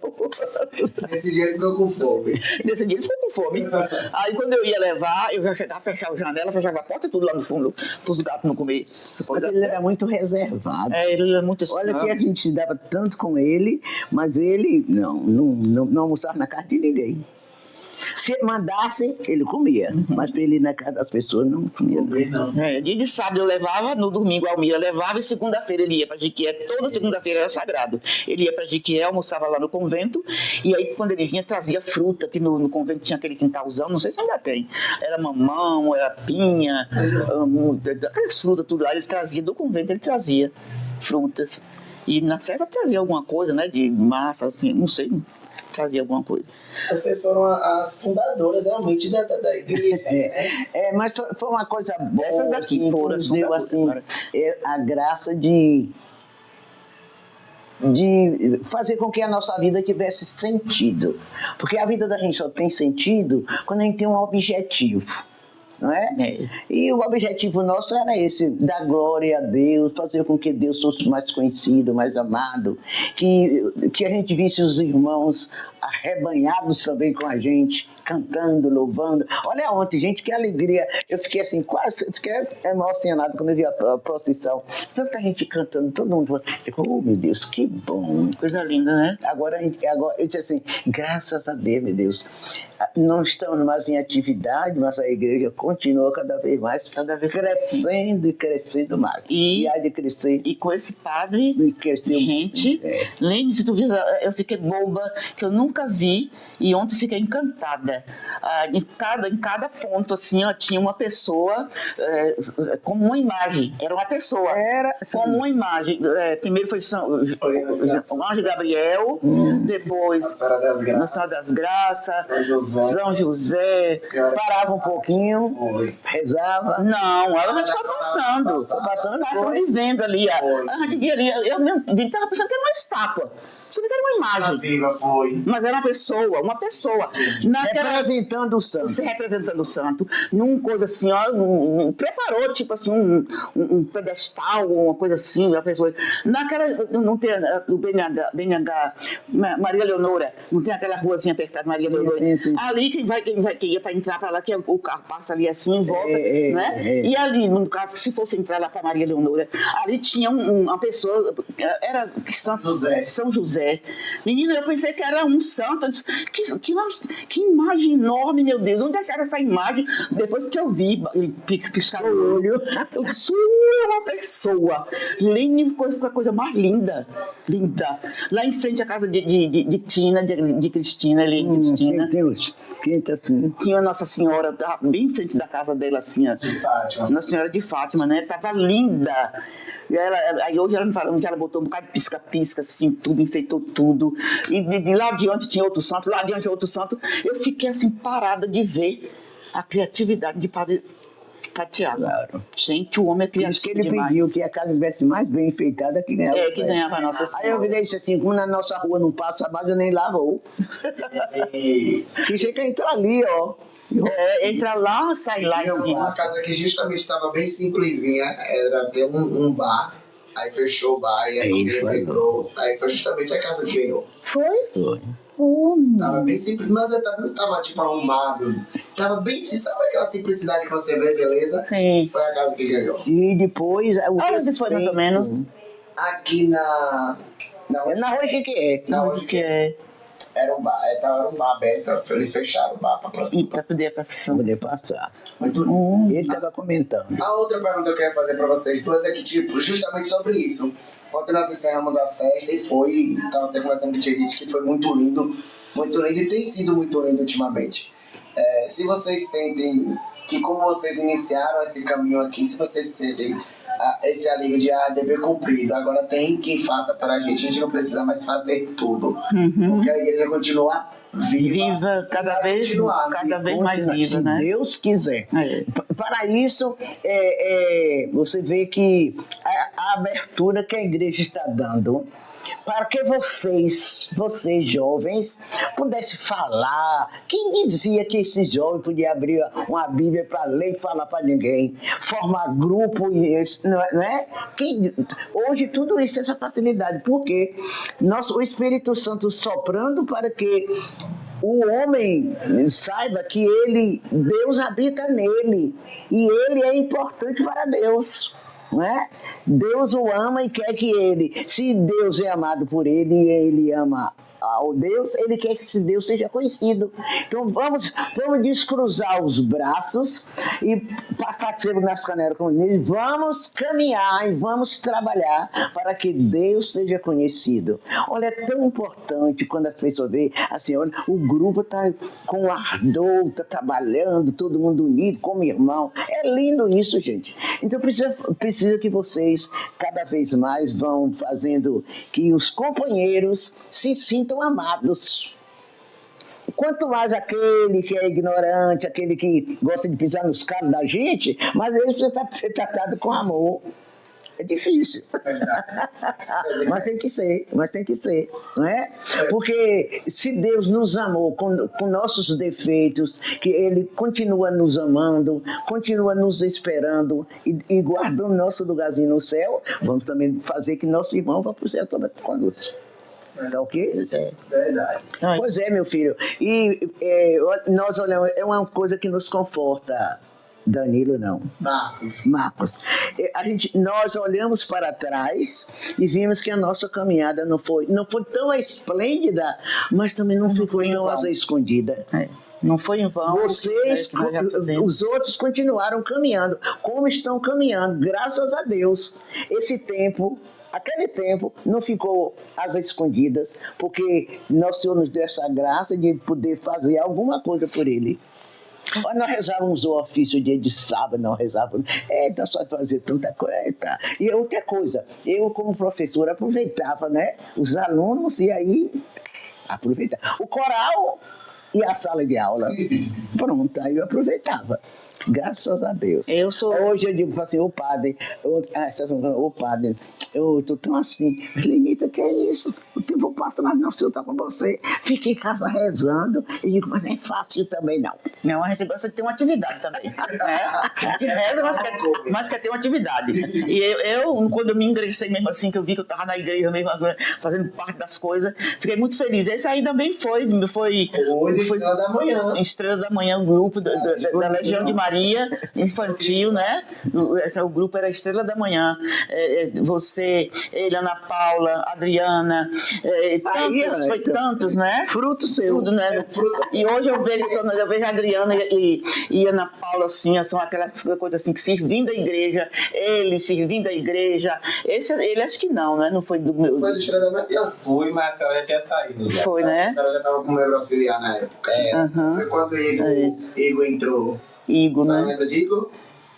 [SPEAKER 3] Nesse dia ele ficou com fome.
[SPEAKER 2] Aí quando eu ia levar, eu já chegava, fechava a janela, fechava a porta, tudo lá no fundo, para os gatos não comer.
[SPEAKER 1] Mas ele era muito reservado.
[SPEAKER 2] Ele era muito assim.
[SPEAKER 1] Olha que a gente se dava tanto com ele, mas ele não almoçava na casa de ninguém. Se ele mandasse, ele comia. Mas para ele ir na casa das pessoas, não comia. Não.
[SPEAKER 2] Dia de sábado eu levava, no domingo a Almira levava, e segunda-feira ele ia para Jiquié. Toda segunda-feira era sagrado. Ele ia para Jiquié, almoçava lá no convento, e aí quando ele vinha trazia fruta, que no convento tinha aquele quintalzão, não sei se ainda tem. Era mamão, era pinha, aquelas frutas tudo lá, ele trazia do convento, ele trazia frutas. E na certa trazia alguma coisa, né, de massa, assim, não sei, trazia alguma coisa.
[SPEAKER 3] Vocês foram as fundadoras realmente da igreja.
[SPEAKER 1] Mas foi uma coisa boa.
[SPEAKER 2] Essas aqui
[SPEAKER 1] assim,
[SPEAKER 2] foram
[SPEAKER 1] nos deu assim, a graça de fazer com que a nossa vida tivesse sentido. Porque a vida da gente só tem sentido quando a gente tem um objetivo. Não é? E o objetivo nosso era esse: dar glória a Deus, fazer com que Deus fosse mais conhecido, mais amado, que a gente visse os irmãos arrebanhados também com a gente, cantando, louvando. Olha ontem, gente, que alegria. Eu fiquei assim, fiquei emocionado quando eu vi a procissão. Tanta gente cantando, todo mundo. Oh, meu Deus, que bom.
[SPEAKER 2] Coisa linda, né?
[SPEAKER 1] Agora eu disse assim: graças a Deus, meu Deus. Não estamos mais em atividade, mas a igreja continua cada vez mais crescendo e crescendo mais.
[SPEAKER 2] E
[SPEAKER 1] há de crescer.
[SPEAKER 2] E com esse padre, gente, Lene, se tu viu, eu fiquei boba, que eu nunca vi, e ontem fiquei encantada. Em cada ponto, assim, tinha uma pessoa como uma imagem. Era uma pessoa. Como uma imagem. Primeiro foi o Anjo Gabriel, depois Nossa Senhora das Graças, São José.
[SPEAKER 1] Parava um pouquinho, rezava.
[SPEAKER 2] Não, a gente foi passando e vendo ali. A gente via ali, eu mesmo estava pensando que era uma estátua. Você não era uma imagem.
[SPEAKER 3] Viva foi.
[SPEAKER 2] Mas era uma pessoa.
[SPEAKER 1] Representando o santo.
[SPEAKER 2] Você representando o santo, num coisa assim, ó, preparou, tipo assim, um pedestal, uma coisa assim, a pessoa. Naquela, não tem o BNH, Maria Leonora, não tem aquela ruazinha apertada, Maria Leonora.
[SPEAKER 1] Sim.
[SPEAKER 2] Ali que ia para entrar para lá, que o carro passa ali assim, volta, né? E ali, no caso, se fosse entrar lá para Maria Leonora, ali tinha uma pessoa, era São José. Menina, eu pensei que era um santo. Eu disse, que imagem enorme, meu Deus. Onde acharam essa imagem? Depois que eu vi piscar o olho, eu disse, é uma pessoa. Lene foi a coisa mais linda. Linda. Lá em frente à casa de Tina, de Cristina, Cristina.
[SPEAKER 1] Assim.
[SPEAKER 2] Tinha Nossa Senhora, tava bem em frente da casa dela, assim, ó.
[SPEAKER 3] De Fátima.
[SPEAKER 2] Nossa Senhora de Fátima, né? Tava linda. E aí hoje ela me falando que ela botou um bocado de pisca-pisca, assim, tudo, enfeitou tudo. E de lá adiante tinha outro santo, lá adiante outro santo. Eu fiquei, assim, parada de ver a criatividade de Padre Tiago.
[SPEAKER 1] Claro.
[SPEAKER 2] Gente, o homem é
[SPEAKER 1] Por isso
[SPEAKER 2] criativo
[SPEAKER 1] que ele
[SPEAKER 2] demais.
[SPEAKER 1] pediu que a casa estivesse mais bem enfeitada que ganhava.
[SPEAKER 2] Que ganhava a Nossa Senhora.
[SPEAKER 1] Aí eu virei isso assim, como na nossa rua não passa mais, eu nem lá vou. Que chega a entrar ali, ó.
[SPEAKER 2] Entra lá, sai lá em
[SPEAKER 3] Uma
[SPEAKER 2] cima.
[SPEAKER 3] casa que justamente estava bem simplesinha, era ter um bar, aí fechou o bar e a família entrou. Aí foi justamente a casa que ganhou.
[SPEAKER 2] Foi?
[SPEAKER 3] Tava bem simples, mas não tava tipo arrumado. Tava bem, sabe aquela simplicidade que você vê, beleza?
[SPEAKER 2] Sim.
[SPEAKER 3] Foi a casa que ganhou.
[SPEAKER 1] E depois...
[SPEAKER 2] Onde foi mais ou menos?
[SPEAKER 3] Aqui na
[SPEAKER 1] rua que é?
[SPEAKER 3] Na
[SPEAKER 2] Onde
[SPEAKER 3] onde
[SPEAKER 2] que é?
[SPEAKER 3] era um bar, era um bar aberto, eles fecharam o bar pra
[SPEAKER 2] E
[SPEAKER 3] próxima.
[SPEAKER 2] pra poder passar.
[SPEAKER 1] Poder passar.
[SPEAKER 3] Muito lindo.
[SPEAKER 1] Ele estava comentando.
[SPEAKER 3] A outra pergunta que eu quero fazer pra vocês duas é que, tipo, justamente sobre isso. Ontem nós encerramos a festa e tava até conversando com o Edith, que foi muito lindo e tem sido muito lindo ultimamente. Se vocês sentem que, como vocês iniciaram esse caminho aqui, se vocês sentem esse alívio de dever cumprido, agora tem quem faça para a gente não precisa mais fazer tudo. Porque a igreja continua viva,
[SPEAKER 2] cada vez mais viva, né?
[SPEAKER 1] Se Deus quiser. Para isso, você vê que a abertura que a igreja está dando para que vocês jovens, pudessem falar. Quem dizia que esses jovens podiam abrir uma Bíblia para ler e falar para ninguém? Formar grupo, não é? Hoje tudo isso, essa facilidade, porque o Espírito Santo soprando para que o homem saiba que Deus habita nele e ele é importante para Deus. Não é? Deus o ama e quer que se Deus é amado por ele e ele ama ao Deus, ele quer que esse Deus seja conhecido. Então vamos descruzar os braços e passar sebo nas canelas como ele. Vamos caminhar e vamos trabalhar para que Deus seja conhecido. Olha, é tão importante quando as pessoas veem assim, olha, o grupo está com ardor, está trabalhando, todo mundo unido como irmão. É lindo isso, gente. Então precisa que vocês cada vez mais vão fazendo que os companheiros se sintam amados. Quanto mais aquele que é ignorante, aquele que gosta de pisar nos calos da gente, mas ele precisa ser tratado com amor. É difícil. Mas tem que ser, não é? Porque se Deus nos amou com nossos defeitos, que Ele continua nos amando, continua nos esperando e guardando nosso lugarzinho no céu, vamos também fazer que nosso irmão vá para o céu também conosco. Tá ok?
[SPEAKER 3] Verdade.
[SPEAKER 1] Pois é, meu filho. E nós olhamos, é uma coisa que nos conforta. Danilo não. Marcos. Nós olhamos para trás e vimos que a nossa caminhada não foi tão esplêndida, mas também não ficou tão escondida.
[SPEAKER 2] Não foi em vão.
[SPEAKER 1] Vocês, os outros continuaram caminhando, como estão caminhando, graças a Deus. Aquele tempo não ficou às escondidas, porque nosso Senhor nos deu essa graça de poder fazer alguma coisa por Ele. Nós rezávamos o ofício dia de sábado, nós rezávamos. Nós só fazer tanta coisa. E outra coisa, eu como professor aproveitava, né? Os alunos, e aí aproveitava. O coral e a sala de aula. Pronto, aí eu aproveitava. Graças a Deus.
[SPEAKER 2] Eu sou...
[SPEAKER 1] Hoje eu digo assim, ô padre, ô padre, eu tô tão assim. Lenita, que é isso? O tempo passa, mas não sei, eu tô com você. Fiquei em casa rezando. E digo, mas não é fácil também, não.
[SPEAKER 2] Não, a gente gosta de ter uma atividade também. Né? A gente reza, mas quer ter uma atividade. E eu, quando eu me ingressei mesmo assim, que eu vi que eu estava na igreja mesmo, fazendo parte das coisas, fiquei muito feliz. Esse aí também foi
[SPEAKER 3] Hoje, Estrela da Manhã.
[SPEAKER 2] Estrela da Manhã, o grupo da Legião de Maria, infantil, né? O grupo era Estrela da Manhã. Você, ele, Ana Paula, Adriana, foi tantos, né?
[SPEAKER 1] Fruto seu.
[SPEAKER 2] Tudo, né? E hoje eu vejo a Adriana e Ana Paula, assim, são aquelas coisas assim, que servindo a igreja, ele servindo a igreja. Ele acho que não, né? Não foi do meu.
[SPEAKER 3] Foi do Estrela da Manhã? Eu fui, mas a senhora já tinha saído. Já.
[SPEAKER 2] Foi, né?
[SPEAKER 3] A senhora já estava com o membro auxiliar na época. Foi quando o Igor entrou.
[SPEAKER 2] Igor,
[SPEAKER 3] Você
[SPEAKER 2] né?
[SPEAKER 3] lembra de Igor?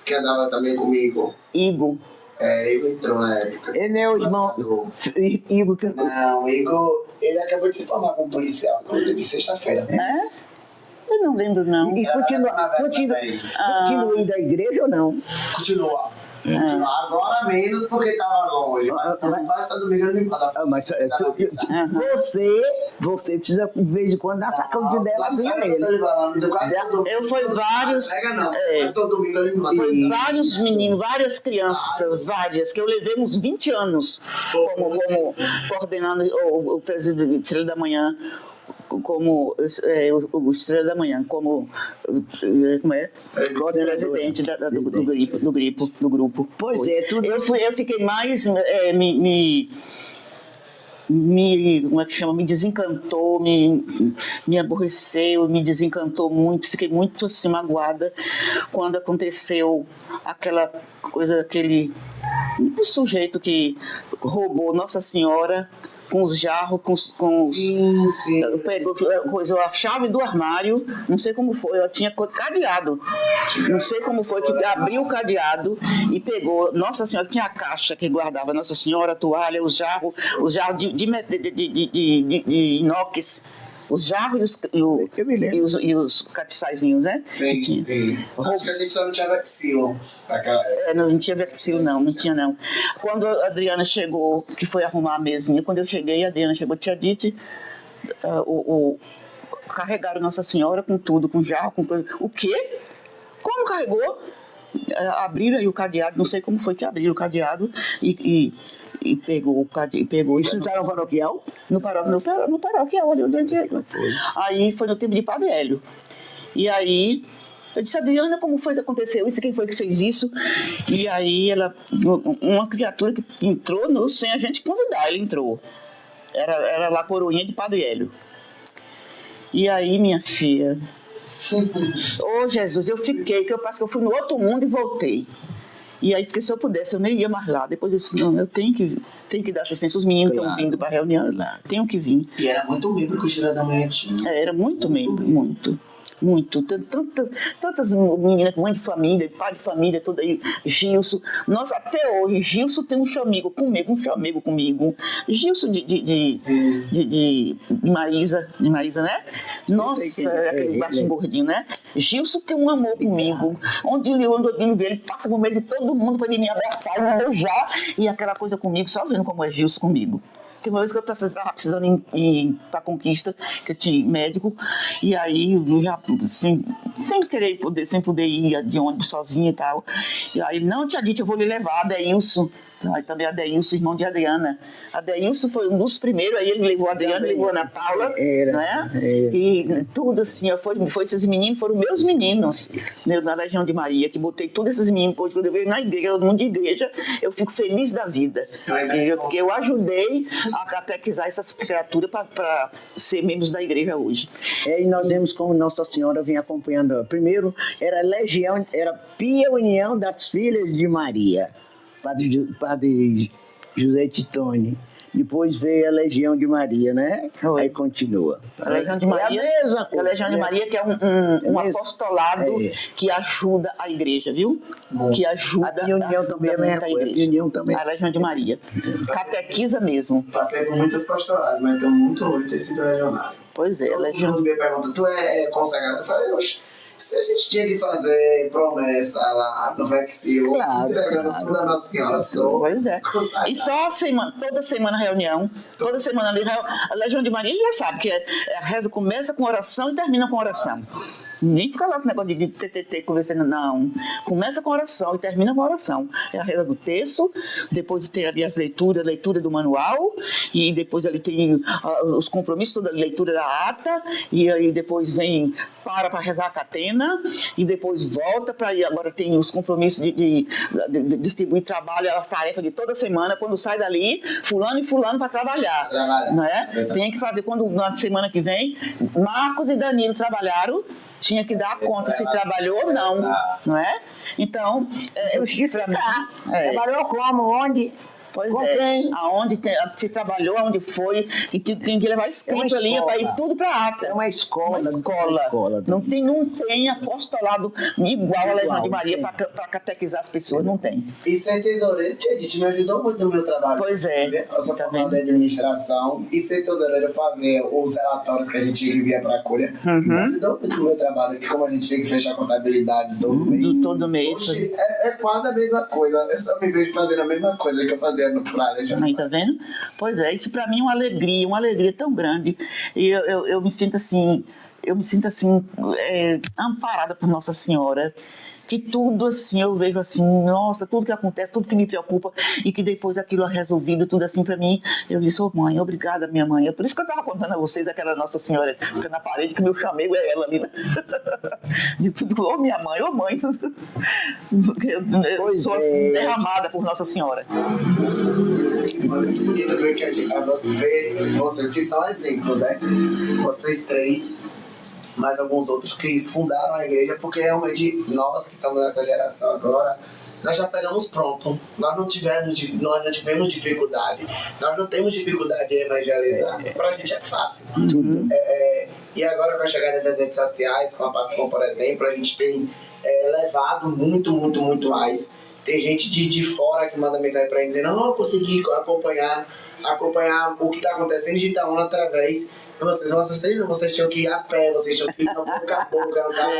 [SPEAKER 3] Que andava também comigo.
[SPEAKER 2] Igor.
[SPEAKER 3] Igor entrou na época.
[SPEAKER 1] Ele é o irmão. Igor.
[SPEAKER 3] Não, Igor, ele acabou de se formar como policial, inclusive sexta-feira.
[SPEAKER 2] Eu não lembro, não.
[SPEAKER 1] E continua indo à igreja ou não?
[SPEAKER 3] Continua. Agora menos porque estava longe, mas quase todo domingo ele me manda.
[SPEAKER 1] Você precisa de vez em quando dar sacão dela assim nele.
[SPEAKER 2] Eu fui vários.
[SPEAKER 3] Quase todo domingo ele me manda.
[SPEAKER 2] Foi vários meninos, várias crianças, várias, que eu levei uns 20 anos como coordenando o presidente de Estrela da Manhã. Como o Estrela da Manhã, como é? Presidente do grupo.
[SPEAKER 1] Pois é, tudo.
[SPEAKER 2] Eu fiquei mais como é que chama? Me desencantou, me aborreceu, me desencantou muito, fiquei muito assim magoada quando aconteceu aquela coisa, aquele sujeito que roubou Nossa Senhora com os jarros,
[SPEAKER 3] Sim.
[SPEAKER 2] Pegou a chave do armário, não sei como foi, eu tinha cadeado, não sei como foi que abriu o cadeado e pegou Nossa Senhora, tinha a caixa que guardava Nossa Senhora, a toalha, os jarros de inox, os jarros e os catiçaizinhos, né?
[SPEAKER 3] Sim. Acho que a gente só não tinha Vexilo naquela época.
[SPEAKER 2] Não tinha Vexilo, não tinha não. Quando a Adriana chegou, que foi arrumar a mesinha, quando eu cheguei, a Adriana chegou, tinha dito, carregaram Nossa Senhora com tudo, com jarro, com coisa. O quê? Como carregou? Abriram aí o cadeado, não sei como foi que abriram o cadeado e pegou o cadeado.
[SPEAKER 1] Isso está no paroquial?
[SPEAKER 2] No paroquial, ali onde eu. Aí foi no tempo de Padre Hélio. E aí eu disse, Adriana, como foi que aconteceu isso? Quem foi que fez isso? E aí uma criatura que entrou sem a gente convidar, ele entrou. Era lá a coroinha de Padre Hélio. E aí, minha filha, Jesus, eu fiquei, que eu parece que eu fui no outro mundo e voltei. E aí, porque se eu pudesse, eu nem ia mais lá. Depois eu disse, não, eu tenho que dar assistência. Os meninos estão vindo para a reunião, tenho que vir.
[SPEAKER 3] E era muito membro que o Estrela da Manhã tinha.
[SPEAKER 2] Era muito membro, muito. Tantas meninas, mãe de família, pai de família, tudo aí, Gilson. Nossa, até hoje, Gilson tem um chamego comigo. Gilson de Marisa, né? Nossa, aquele baixinho gordinho, né? Gilson tem um amor comigo. Onde eu vejo, ele passa por meio de todo mundo para ele me abraçar, me beijar, e aquela coisa comigo, só vendo como é Gilson comigo. Teve uma vez que eu estava precisando ir para Conquista, que eu tinha médico, e aí eu já, sem poder ir de ônibus sozinha e tal. E aí, não, tia Dite, eu vou lhe levar, Adeilson. Aí também Adeilson, irmão de Adriana. Adeilson foi um dos primeiros, aí ele levou a Adriana, levou a Ana Paula, né? E tudo assim, esses meninos foram meus meninos, né, na Legião de Maria, que botei todos esses meninos, quando eu vejo na igreja, todo mundo de igreja, eu fico feliz da vida, porque eu ajudei a catequizar essas criaturas para ser membros da igreja hoje.
[SPEAKER 1] E nós vemos como Nossa Senhora vem acompanhando. Primeiro era Pia União das Filhas de Maria, Padre José Titone. Depois veio a Legião de Maria, né?
[SPEAKER 2] Oi.
[SPEAKER 1] Aí continua.
[SPEAKER 2] A Legião de Maria,
[SPEAKER 1] é a mesma coisa,
[SPEAKER 2] a Legião de Maria, que é um apostolado que ajuda a igreja, viu? Que ajuda
[SPEAKER 1] a União também é
[SPEAKER 2] a igreja. A Legião de Maria. Catequiza mesmo.
[SPEAKER 3] Passei por muitas pastorais, mas tenho muito orgulho de ter sido legionário.
[SPEAKER 2] Pois é,
[SPEAKER 3] Todo
[SPEAKER 2] Legião.
[SPEAKER 3] mundo me pergunta, tu é consagrado? Eu falei, oxe, Se a gente tinha que fazer promessa lá no Vexil,
[SPEAKER 1] Claro,
[SPEAKER 3] entregando
[SPEAKER 1] claro.
[SPEAKER 3] tudo a Nossa Senhora, sou
[SPEAKER 2] Pois é.
[SPEAKER 3] consagrado.
[SPEAKER 2] E só toda semana reunião, toda semana ali, a Legião de Maria já sabe que a reza começa com oração e termina com oração. Ninguém fica lá com o negócio de TTT conversando, não. Começa com oração e termina com oração. É a reza do texto, depois tem ali as leituras, leitura do manual, e depois ali tem os compromissos, toda a leitura da ata, e aí depois vem para rezar a catena, e depois volta para ir. Agora tem os compromissos de distribuir trabalho, as tarefas de toda semana, quando sai dali, fulano e fulano para trabalhar.
[SPEAKER 3] Trabalhar.
[SPEAKER 2] Não é? Tem que fazer, quando na semana que vem, Marcos e Danilo trabalharam, tinha que dar conta se trabalhou ou não, não é? Então,
[SPEAKER 1] Justificar.
[SPEAKER 2] É.
[SPEAKER 1] Trabalhou como? Onde?
[SPEAKER 2] Pois
[SPEAKER 1] Com
[SPEAKER 2] é,
[SPEAKER 1] quem?
[SPEAKER 2] aonde se trabalhou, aonde foi, e tem que levar escrito ali
[SPEAKER 1] escola.
[SPEAKER 2] para ir tudo para ata.
[SPEAKER 1] É uma escola.
[SPEAKER 2] Uma escola. Não tem apostolado igual a Legião de Maria para catequizar as pessoas, não tem.
[SPEAKER 3] E ser tesoureiro, tia Edith, me ajudou muito no meu trabalho.
[SPEAKER 2] Pois é.
[SPEAKER 3] Eu sou
[SPEAKER 2] Tá
[SPEAKER 3] formado
[SPEAKER 2] vendo?
[SPEAKER 3] em administração e ser tesoureiro, fazer os relatórios que a gente envia para a Cúria, me ajudou muito no meu trabalho, que como a gente tem que fechar a contabilidade todo mês.
[SPEAKER 2] Todo mês.
[SPEAKER 3] Oxi, é quase a mesma coisa. Eu só me vejo fazendo a mesma coisa que eu fazia no Legião.
[SPEAKER 2] Aí, tá vendo? Pois é, isso para mim é uma alegria tão grande. E eu me sinto assim, amparada por Nossa Senhora. Que tudo assim, eu vejo assim, nossa, tudo que acontece, tudo que me preocupa, e que depois aquilo é resolvido, tudo assim pra mim, eu disse, ô mãe, obrigada minha mãe. É por isso que eu tava contando a vocês aquela Nossa Senhora que fica na parede, que meu chamego é ela ali, né? De tudo, ô minha mãe, ô mãe. Porque eu sou assim, derramada por Nossa Senhora.
[SPEAKER 3] É muito bonito ver que ver vocês que são exemplos, né? Vocês três, mais alguns outros que fundaram a igreja, porque realmente nós que estamos nessa geração agora, nós já pegamos pronto. Nós não tivemos dificuldade. Nós não temos dificuldade em evangelizar. Pra gente é fácil. E agora com a chegada das redes sociais, com a Pascom, por exemplo, a gente tem levado muito mais. Tem gente de fora que manda mensagem pra gente dizendo, não, eu consegui acompanhar o que está acontecendo de Itaúna através de vocês tinham que ir a pé, vocês tinham que ir no boca a boca, no carro.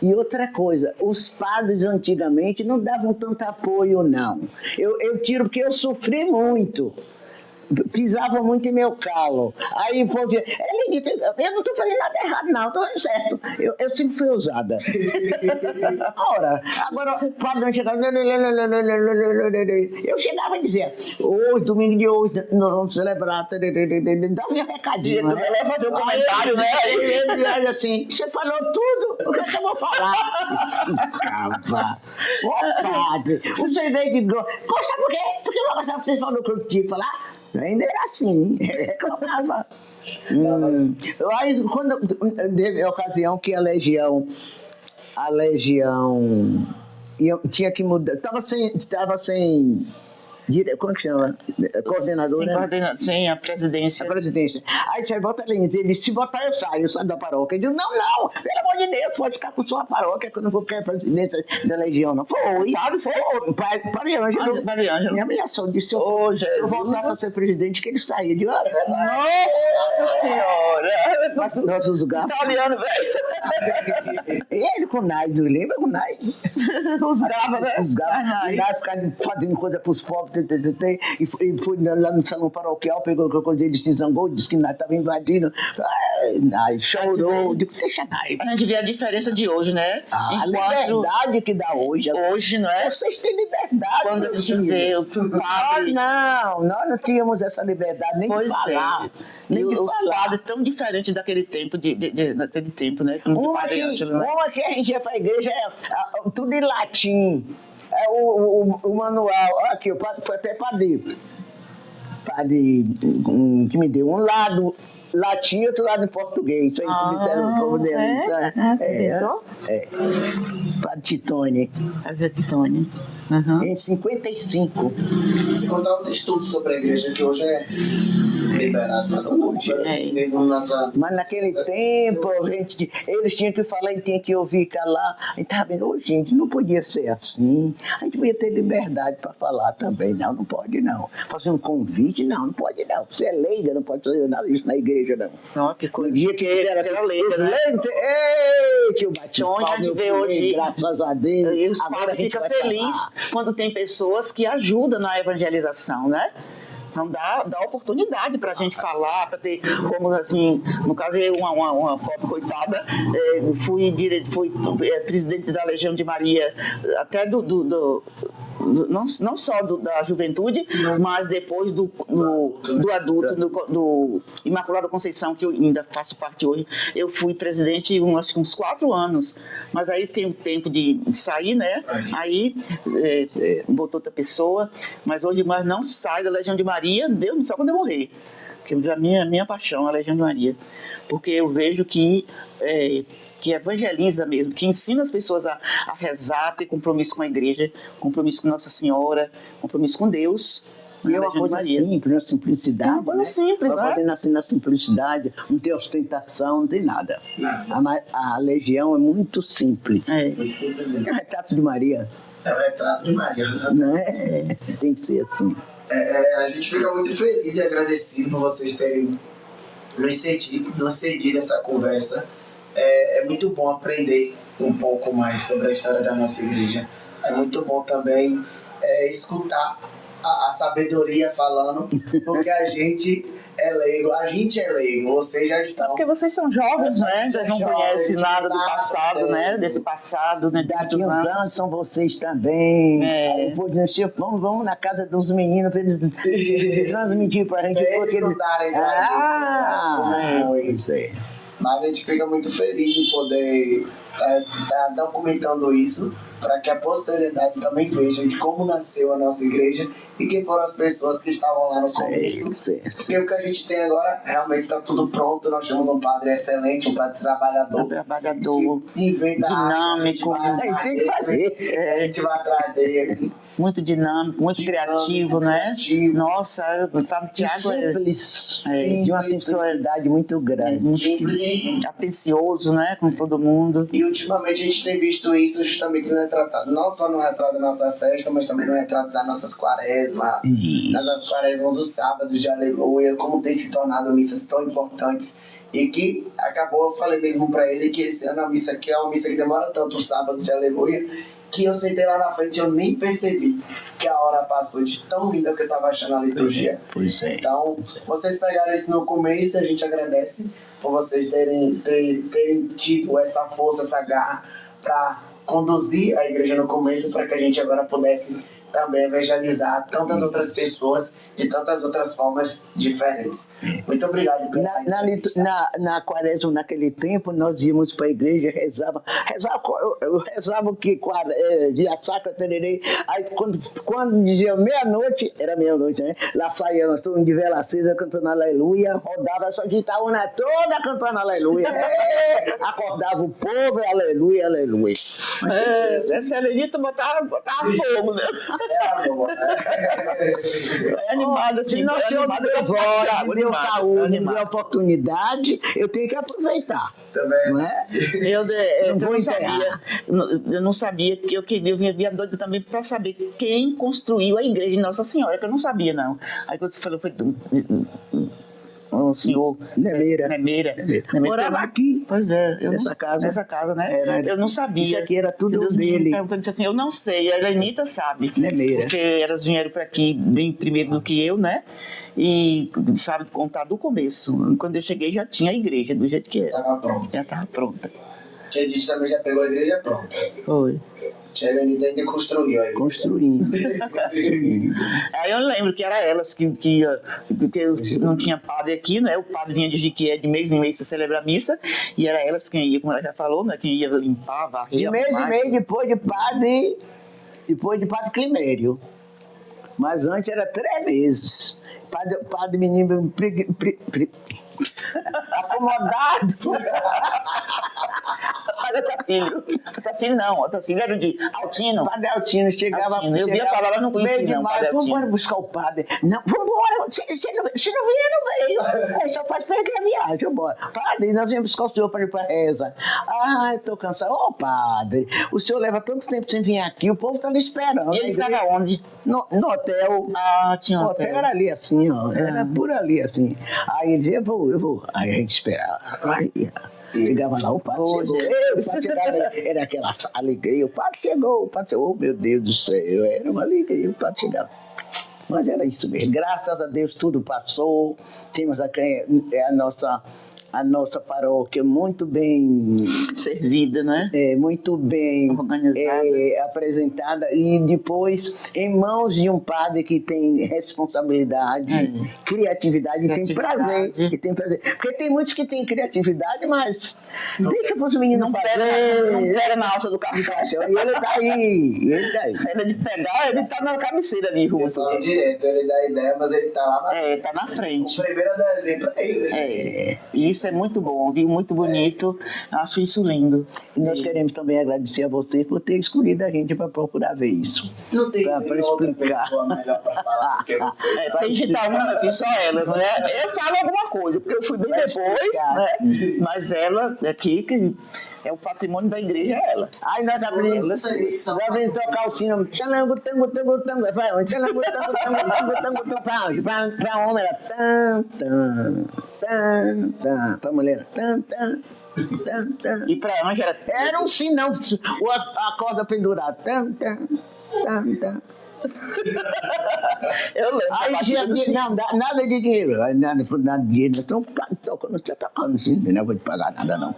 [SPEAKER 1] E outra coisa, os padres antigamente não davam tanto apoio, não. Eu tiro porque eu sofri muito. Pisava muito em meu calo. Aí o povo dizia, eu não estou fazendo nada errado, não, estou fazendo certo. Eu sempre fui ousada. Agora, o padre não chegava. Eu chegava e dizia, hoje, domingo de hoje, nós vamos celebrar. Dá meu recadinho.
[SPEAKER 2] Né? Ela fazer um comentário, né?
[SPEAKER 1] Aí ele olha assim, você falou tudo, o que é que eu vou falar? Ficava. Ô padre, você veio de gosta por quê? Porque eu vou gostar porque você falou o que eu tinha que falar? Ainda era assim, reclamava. Aí, quando teve a ocasião que a legião tinha que mudar, estava sem como que chama? Coordenadora?
[SPEAKER 2] Sim, a presidência.
[SPEAKER 1] A presidência. Aí você bota ali, ele disse, se botar eu saio da paróquia. Eu digo, não, pelo amor de Deus, pode ficar com sua paróquia, que eu não vou querer a presidência da legião, não. Foi. Padre Ângelo.
[SPEAKER 2] Padre Ângelo.
[SPEAKER 1] Me ameaçou, disse, se eu voltasse a ser presidente, que ele saia. Eu digo,
[SPEAKER 2] nossa Senhora!
[SPEAKER 1] Nós os gatos.
[SPEAKER 2] Italiano, velho.
[SPEAKER 1] Ele com o Naido, lembra com o Naido?
[SPEAKER 2] Os gava, né?
[SPEAKER 1] Os gava. Ficaram fazendo coisa para os pobres, e foi lá no salão paroquial, pegou a coisa, ele se zangou, disse que nós estava invadindo. Aí chorou, digo, deixa Naido.
[SPEAKER 2] A gente vê a diferença de hoje, né?
[SPEAKER 1] A liberdade que dá hoje.
[SPEAKER 2] Hoje, não é?
[SPEAKER 1] Vocês têm liberdade.
[SPEAKER 2] Quando a gente vê o padre...
[SPEAKER 1] Nós não tínhamos essa liberdade nem de falar. Nem de
[SPEAKER 2] os
[SPEAKER 1] falar.
[SPEAKER 2] padres tão diferentes daquele tempo, daquele tempo, né?
[SPEAKER 1] Uma que a gente ia para a igreja, tudo em latim. O manual, aqui, foi até padre que me deu um lado latim e outro lado em português. Isso aí que disseram o povo dele.
[SPEAKER 2] Padre Titone.
[SPEAKER 1] Padre Titone. em 55.
[SPEAKER 3] Se contar os estudos sobre a igreja, que hoje é liberado para todo mundo, mesmo nessa...
[SPEAKER 1] Mas naquele tempo, eles tinham que falar e tinham que ouvir calar. A gente estava vendo, ô, gente, não podia ser assim. A gente podia ter liberdade para falar também. Não pode não. Fazer um convite, não pode não. Você é leiga, não pode fazer nada isso na igreja, não.
[SPEAKER 2] Não, que coisa.
[SPEAKER 1] Um dia que era assim,
[SPEAKER 2] leiga, né?
[SPEAKER 1] Ei, que eu bati
[SPEAKER 2] Então,
[SPEAKER 1] palma,
[SPEAKER 2] a gente
[SPEAKER 1] eu
[SPEAKER 2] vê
[SPEAKER 1] pulei,
[SPEAKER 2] hoje,
[SPEAKER 1] graças a Deus.
[SPEAKER 2] e os
[SPEAKER 1] Agora a
[SPEAKER 2] padres
[SPEAKER 1] gente
[SPEAKER 2] ficam
[SPEAKER 1] vai
[SPEAKER 2] felizes
[SPEAKER 1] falar.
[SPEAKER 2] quando tem pessoas que ajudam na evangelização, né? Então dá oportunidade para a gente falar, para ter, como assim, no caso eu, uma pobre coitada, fui presidente da Legião de Maria, até não só da juventude, mas depois do adulto, do Imaculada Conceição, que eu ainda faço parte hoje. Eu fui presidente acho que uns 4 anos, mas aí tem o tempo de sair, né? Aí botou outra pessoa, mas hoje mais não sai da Legião de Maria, Deus, só quando eu morrer. Porque a minha paixão é a Legião de Maria. Porque eu vejo que evangeliza mesmo, que ensina as pessoas a rezar, ter compromisso com a igreja, compromisso com Nossa Senhora, compromisso com Deus.
[SPEAKER 1] E é uma coisa simples, na simplicidade.
[SPEAKER 2] É uma coisa simples,
[SPEAKER 1] vai fazer assim, na simplicidade, não tem ostentação, não tem nada. A Legião é muito simples.
[SPEAKER 3] Muito simples.
[SPEAKER 1] É o retrato de Maria.
[SPEAKER 3] É o retrato de Maria, sabe?
[SPEAKER 1] Né? Tem que ser assim.
[SPEAKER 3] A gente fica muito feliz e agradecido por vocês terem nos cedido essa conversa. É muito bom aprender um pouco mais sobre a história da nossa igreja. É muito bom também escutar a sabedoria falando, porque a gente é leigo, vocês já estão...
[SPEAKER 2] Porque vocês são jovens, né? Já não conhecem nada do passado, né? Desse passado, né?
[SPEAKER 1] Daqui uns anos são vocês também. Pô, vamos na casa dos meninos para eles transmitir para a gente.
[SPEAKER 3] Eles estudarem
[SPEAKER 1] isso aí.
[SPEAKER 3] Mas a gente fica muito feliz em poder estar documentando isso, para que a posteridade também veja de como nasceu a nossa igreja e quem foram as pessoas que estavam lá no começo. Porque o que a gente tem agora realmente está tudo pronto. Nós temos um padre excelente, um padre trabalhador, que inventa
[SPEAKER 2] dinâmico,
[SPEAKER 1] tem que fazer.
[SPEAKER 3] A gente vai atrás dele.
[SPEAKER 2] Muito dinâmico, muito criativo, né? Nossa, o Padre Tiago
[SPEAKER 1] simples, de uma simplicidade muito grande.
[SPEAKER 3] Simples,
[SPEAKER 2] atencioso, né? Com todo mundo.
[SPEAKER 3] E ultimamente a gente tem visto isso justamente retratado, não só no retrato da nossa festa, mas também no retrato das nossas quaresmas, nas quaresmas dos sábados de aleluia, como tem se tornado missas tão importantes. E que acabou, eu falei mesmo pra ele que esse ano a missa aqui é uma missa que demora tanto o sábado de aleluia, que eu sentei lá na frente e eu nem percebi que a hora passou de tão linda que eu tava achando a liturgia.
[SPEAKER 1] Pois é.
[SPEAKER 3] Então, vocês pegaram isso no começo e a gente agradece por vocês terem tido essa força, essa garra para conduzir a igreja no começo, para que a gente agora pudesse também evangelizar tantas outras pessoas de tantas outras formas diferentes. Muito obrigado pela
[SPEAKER 1] na quaresma, naquele tempo, nós íamos para a igreja, eu rezava o que? Dia sacra, tererei. Aí quando dizia meia-noite, era meia-noite, né? Lá saía nós todos de vela acesa cantando aleluia, rodava essa Gitaúna toda cantando aleluia. Acordava o povo, aleluia, aleluia.
[SPEAKER 2] Essa Helenita botava fogo, né? É animada, assim.
[SPEAKER 1] Se nós temos voz, me deu saúde, me deu oportunidade, eu tenho que aproveitar.
[SPEAKER 3] Também.
[SPEAKER 1] Não é?
[SPEAKER 2] Eu não sabia que eu vinha doida também para saber quem construiu a igreja de Nossa Senhora, que eu não sabia, não. Aí quando você falou, foi o senhor
[SPEAKER 1] Nemeira.
[SPEAKER 2] Morava
[SPEAKER 1] aqui.
[SPEAKER 2] Pois é.
[SPEAKER 1] Nessa casa,
[SPEAKER 2] né? Eu não sabia.
[SPEAKER 1] Isso aqui era tudo
[SPEAKER 2] Deus
[SPEAKER 1] dele.
[SPEAKER 2] Perguntando, disse assim, eu não sei. A Helenita sabe.
[SPEAKER 1] Nemeira.
[SPEAKER 2] Porque elas vieram para aqui bem primeiro do que eu, né? E sabe contar do começo. Quando eu cheguei já tinha a igreja, do jeito que era. Já estava pronta.
[SPEAKER 3] Tia Dite também já pegou a igreja pronta.
[SPEAKER 2] Foi.
[SPEAKER 3] Tia Helenita ainda construiu aí.
[SPEAKER 1] Construindo.
[SPEAKER 2] Aí eu lembro que era elas que eu não tinha padre aqui, né? O padre vinha de Jiquié de mês em mês para celebrar a missa, e era elas quem ia, como ela já falou, né? Quem ia limpar, varrer.
[SPEAKER 1] De mês em mês depois de padre Climério. Mas antes era 3 meses. Padre menino acomodado.
[SPEAKER 2] Padre Otacílio. Otacílio não, Otacílio era o de Altino.
[SPEAKER 1] Padre Altino chegava...
[SPEAKER 2] Altino. Eu via falar, mas não conhecia
[SPEAKER 1] meio
[SPEAKER 2] não,
[SPEAKER 1] demais,
[SPEAKER 2] Padre
[SPEAKER 1] vamos
[SPEAKER 2] Altino.
[SPEAKER 1] embora buscar o padre. Não, vambora, se não vier, não veio. Aí só faz perder a viagem, vambora. Padre, nós viemos buscar o senhor para ir para reza. Ah, eu tô cansado. Ô, padre, o senhor leva tanto tempo sem vir aqui, o povo tá lhe esperando.
[SPEAKER 2] E ele ficava onde?
[SPEAKER 1] No hotel.
[SPEAKER 2] Ah, tinha um
[SPEAKER 1] O hotel
[SPEAKER 2] hotel.
[SPEAKER 1] era ali assim, ó. Era por ali assim. Aí ele dizia, eu vou. Aí a gente esperava. Aí chegava lá, o padre chegou. O padre chegava, era aquela alegria. O padre chegou, oh meu Deus do céu, era uma alegria, o padre chegava. Mas era isso mesmo. Graças a Deus tudo passou. Temos aqui a nossa paróquia muito bem
[SPEAKER 2] Servida, né?
[SPEAKER 1] muito bem
[SPEAKER 2] Organizada.
[SPEAKER 1] Apresentada e depois em mãos de um padre que tem responsabilidade, criatividade, e tem prazer, porque tem muitos que têm criatividade, mas deixa para os meninos
[SPEAKER 2] Não
[SPEAKER 1] fazer.
[SPEAKER 2] pega na alça do carro.
[SPEAKER 1] E ele tá aí.
[SPEAKER 2] Era de pegar, ele tá na cabeceira ali,
[SPEAKER 3] Eu
[SPEAKER 2] junto.
[SPEAKER 3] falo direto, ele dá ideia, mas ele tá lá na
[SPEAKER 2] Tá na frente.
[SPEAKER 3] O primeiro a dar exemplo é ele.
[SPEAKER 2] E isso é muito bom, viu? Muito bonito. Acho isso lindo.
[SPEAKER 1] E nós queremos também agradecer a você por ter escolhido a gente para procurar ver isso.
[SPEAKER 3] Não tem
[SPEAKER 1] Pra
[SPEAKER 3] outra
[SPEAKER 1] explicar.
[SPEAKER 3] pessoa melhor pra falar do que você.
[SPEAKER 2] Pra digitar uma, eu fiz só ela, não é? Eu falo alguma coisa, porque eu fui bem depois, né? Mas ela aqui, que é o patrimônio da igreja, é ela.
[SPEAKER 1] Aí nós aprendemos tocar o sino. Tango, tango, tango, tango. É pra onde? Tango, tango, tango, tango, tango, tango. Pra onde? Pra homem era tan, tan, tan, tan. Pra mulher era tan, tan, tan, tan.
[SPEAKER 2] E pra ela, que era...
[SPEAKER 1] Era um sinão, a corda pendurada. Tan, tan, tan, tan.
[SPEAKER 2] Eu lembro.
[SPEAKER 1] Aí
[SPEAKER 2] a
[SPEAKER 1] tinha
[SPEAKER 2] batida do sino.
[SPEAKER 1] nada de dinheiro. Aí nada de dinheiro. Então, não está tocando assim. Não vou te pagar nada, não.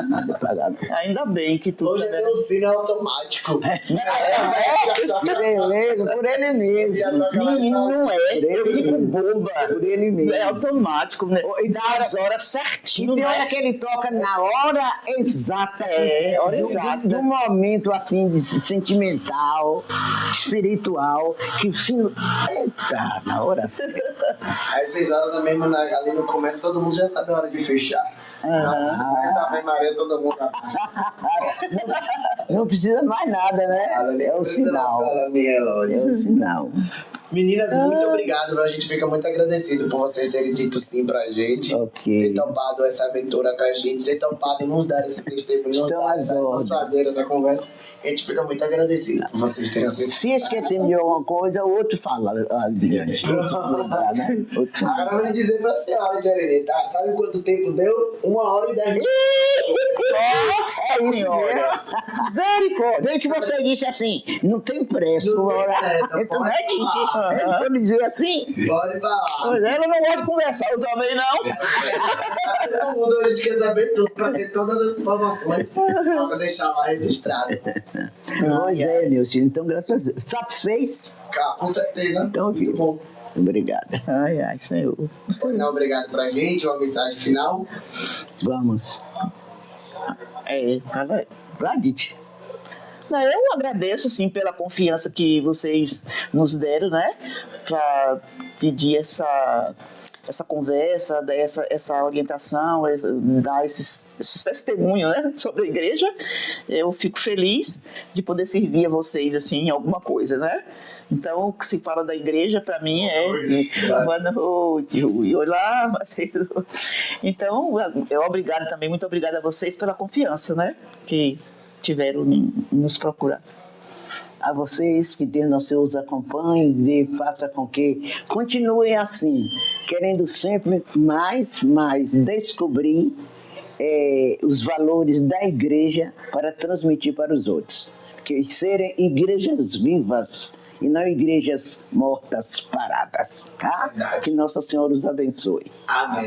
[SPEAKER 1] Não vou te pagar, não.
[SPEAKER 2] Ainda bem que tu...
[SPEAKER 3] Hoje tem um sino automático.
[SPEAKER 1] Que beleza, por ele mesmo.
[SPEAKER 2] Menino, não é. Eu fico boba.
[SPEAKER 1] Por ele mesmo.
[SPEAKER 2] É automático, né?
[SPEAKER 1] E
[SPEAKER 2] Dá as horas certinho,
[SPEAKER 1] E tem hora
[SPEAKER 2] né?
[SPEAKER 1] que ele toca na hora exata.
[SPEAKER 2] Hora exata.
[SPEAKER 1] Do momento assim, de sentimental, espiritual, que o sino. Eita, na hora certa.
[SPEAKER 3] Às 6 horas da mesma, ali no começo, todo mundo já sabe a hora de fechar. Começa a Ave Maria, todo mundo
[SPEAKER 1] Não precisa mais nada, né? É o sinal. É o sinal.
[SPEAKER 3] Meninas, muito obrigado. A gente fica muito agradecido por vocês terem dito sim pra gente.
[SPEAKER 1] Ok.
[SPEAKER 3] Ter topado essa aventura com a gente, ter topado nos dar esse testemunho, nos dar essa conversa. A gente fica muito agradecido por vocês terem aceito.
[SPEAKER 1] Se esquecer de alguma coisa, o outro fala, Adriane.
[SPEAKER 3] Agora eu vou lhe dizer pra senhora, Jarine, tá? Sabe quanto tempo deu? 1h10.
[SPEAKER 2] Nossa senhora!
[SPEAKER 1] Misericórdia! Veio que você disse assim, não tem pressa,
[SPEAKER 3] Não tem
[SPEAKER 1] orar.
[SPEAKER 3] pressa,
[SPEAKER 1] Então não
[SPEAKER 3] pode
[SPEAKER 1] é que
[SPEAKER 3] falar.
[SPEAKER 1] ele foi dizer assim.
[SPEAKER 3] Pode falar.
[SPEAKER 2] Pois é, ela não gosta de conversar, eu também não.
[SPEAKER 3] Todo mundo, a gente quer saber tudo, pra ter todas as informações, só pra deixar lá registrado.
[SPEAKER 1] Pois é, meu filho, então graças a Deus. Satisfez?
[SPEAKER 3] Com certeza.
[SPEAKER 1] Então,
[SPEAKER 3] muito
[SPEAKER 1] filho.
[SPEAKER 3] bom.
[SPEAKER 1] Obrigada.
[SPEAKER 2] Ai, Senhor.
[SPEAKER 3] Pode dar um obrigado pra gente, uma mensagem final.
[SPEAKER 1] Vamos.
[SPEAKER 2] Fala aí.
[SPEAKER 1] Vai, Dite.
[SPEAKER 2] Não, eu agradeço, assim, pela confiança que vocês nos deram, né? Para pedir essa conversa, dar essa orientação, dar esses testemunhos, né, sobre a igreja. Eu fico feliz de poder servir a vocês, assim, em alguma coisa, né? Então, o que se fala da igreja, para mim, é boa noite, Rui. Olá, Marcelo. Então, obrigado também, muito obrigada a vocês pela confiança, né, que tiveram em nos procurar.
[SPEAKER 1] A vocês que Deus nos acompanhe e faça com que continuem assim, querendo sempre mais descobrir os valores da igreja para transmitir para os outros. Que serem igrejas vivas e não igrejas mortas, paradas, tá? Que Nossa Senhora os abençoe.
[SPEAKER 3] Amém.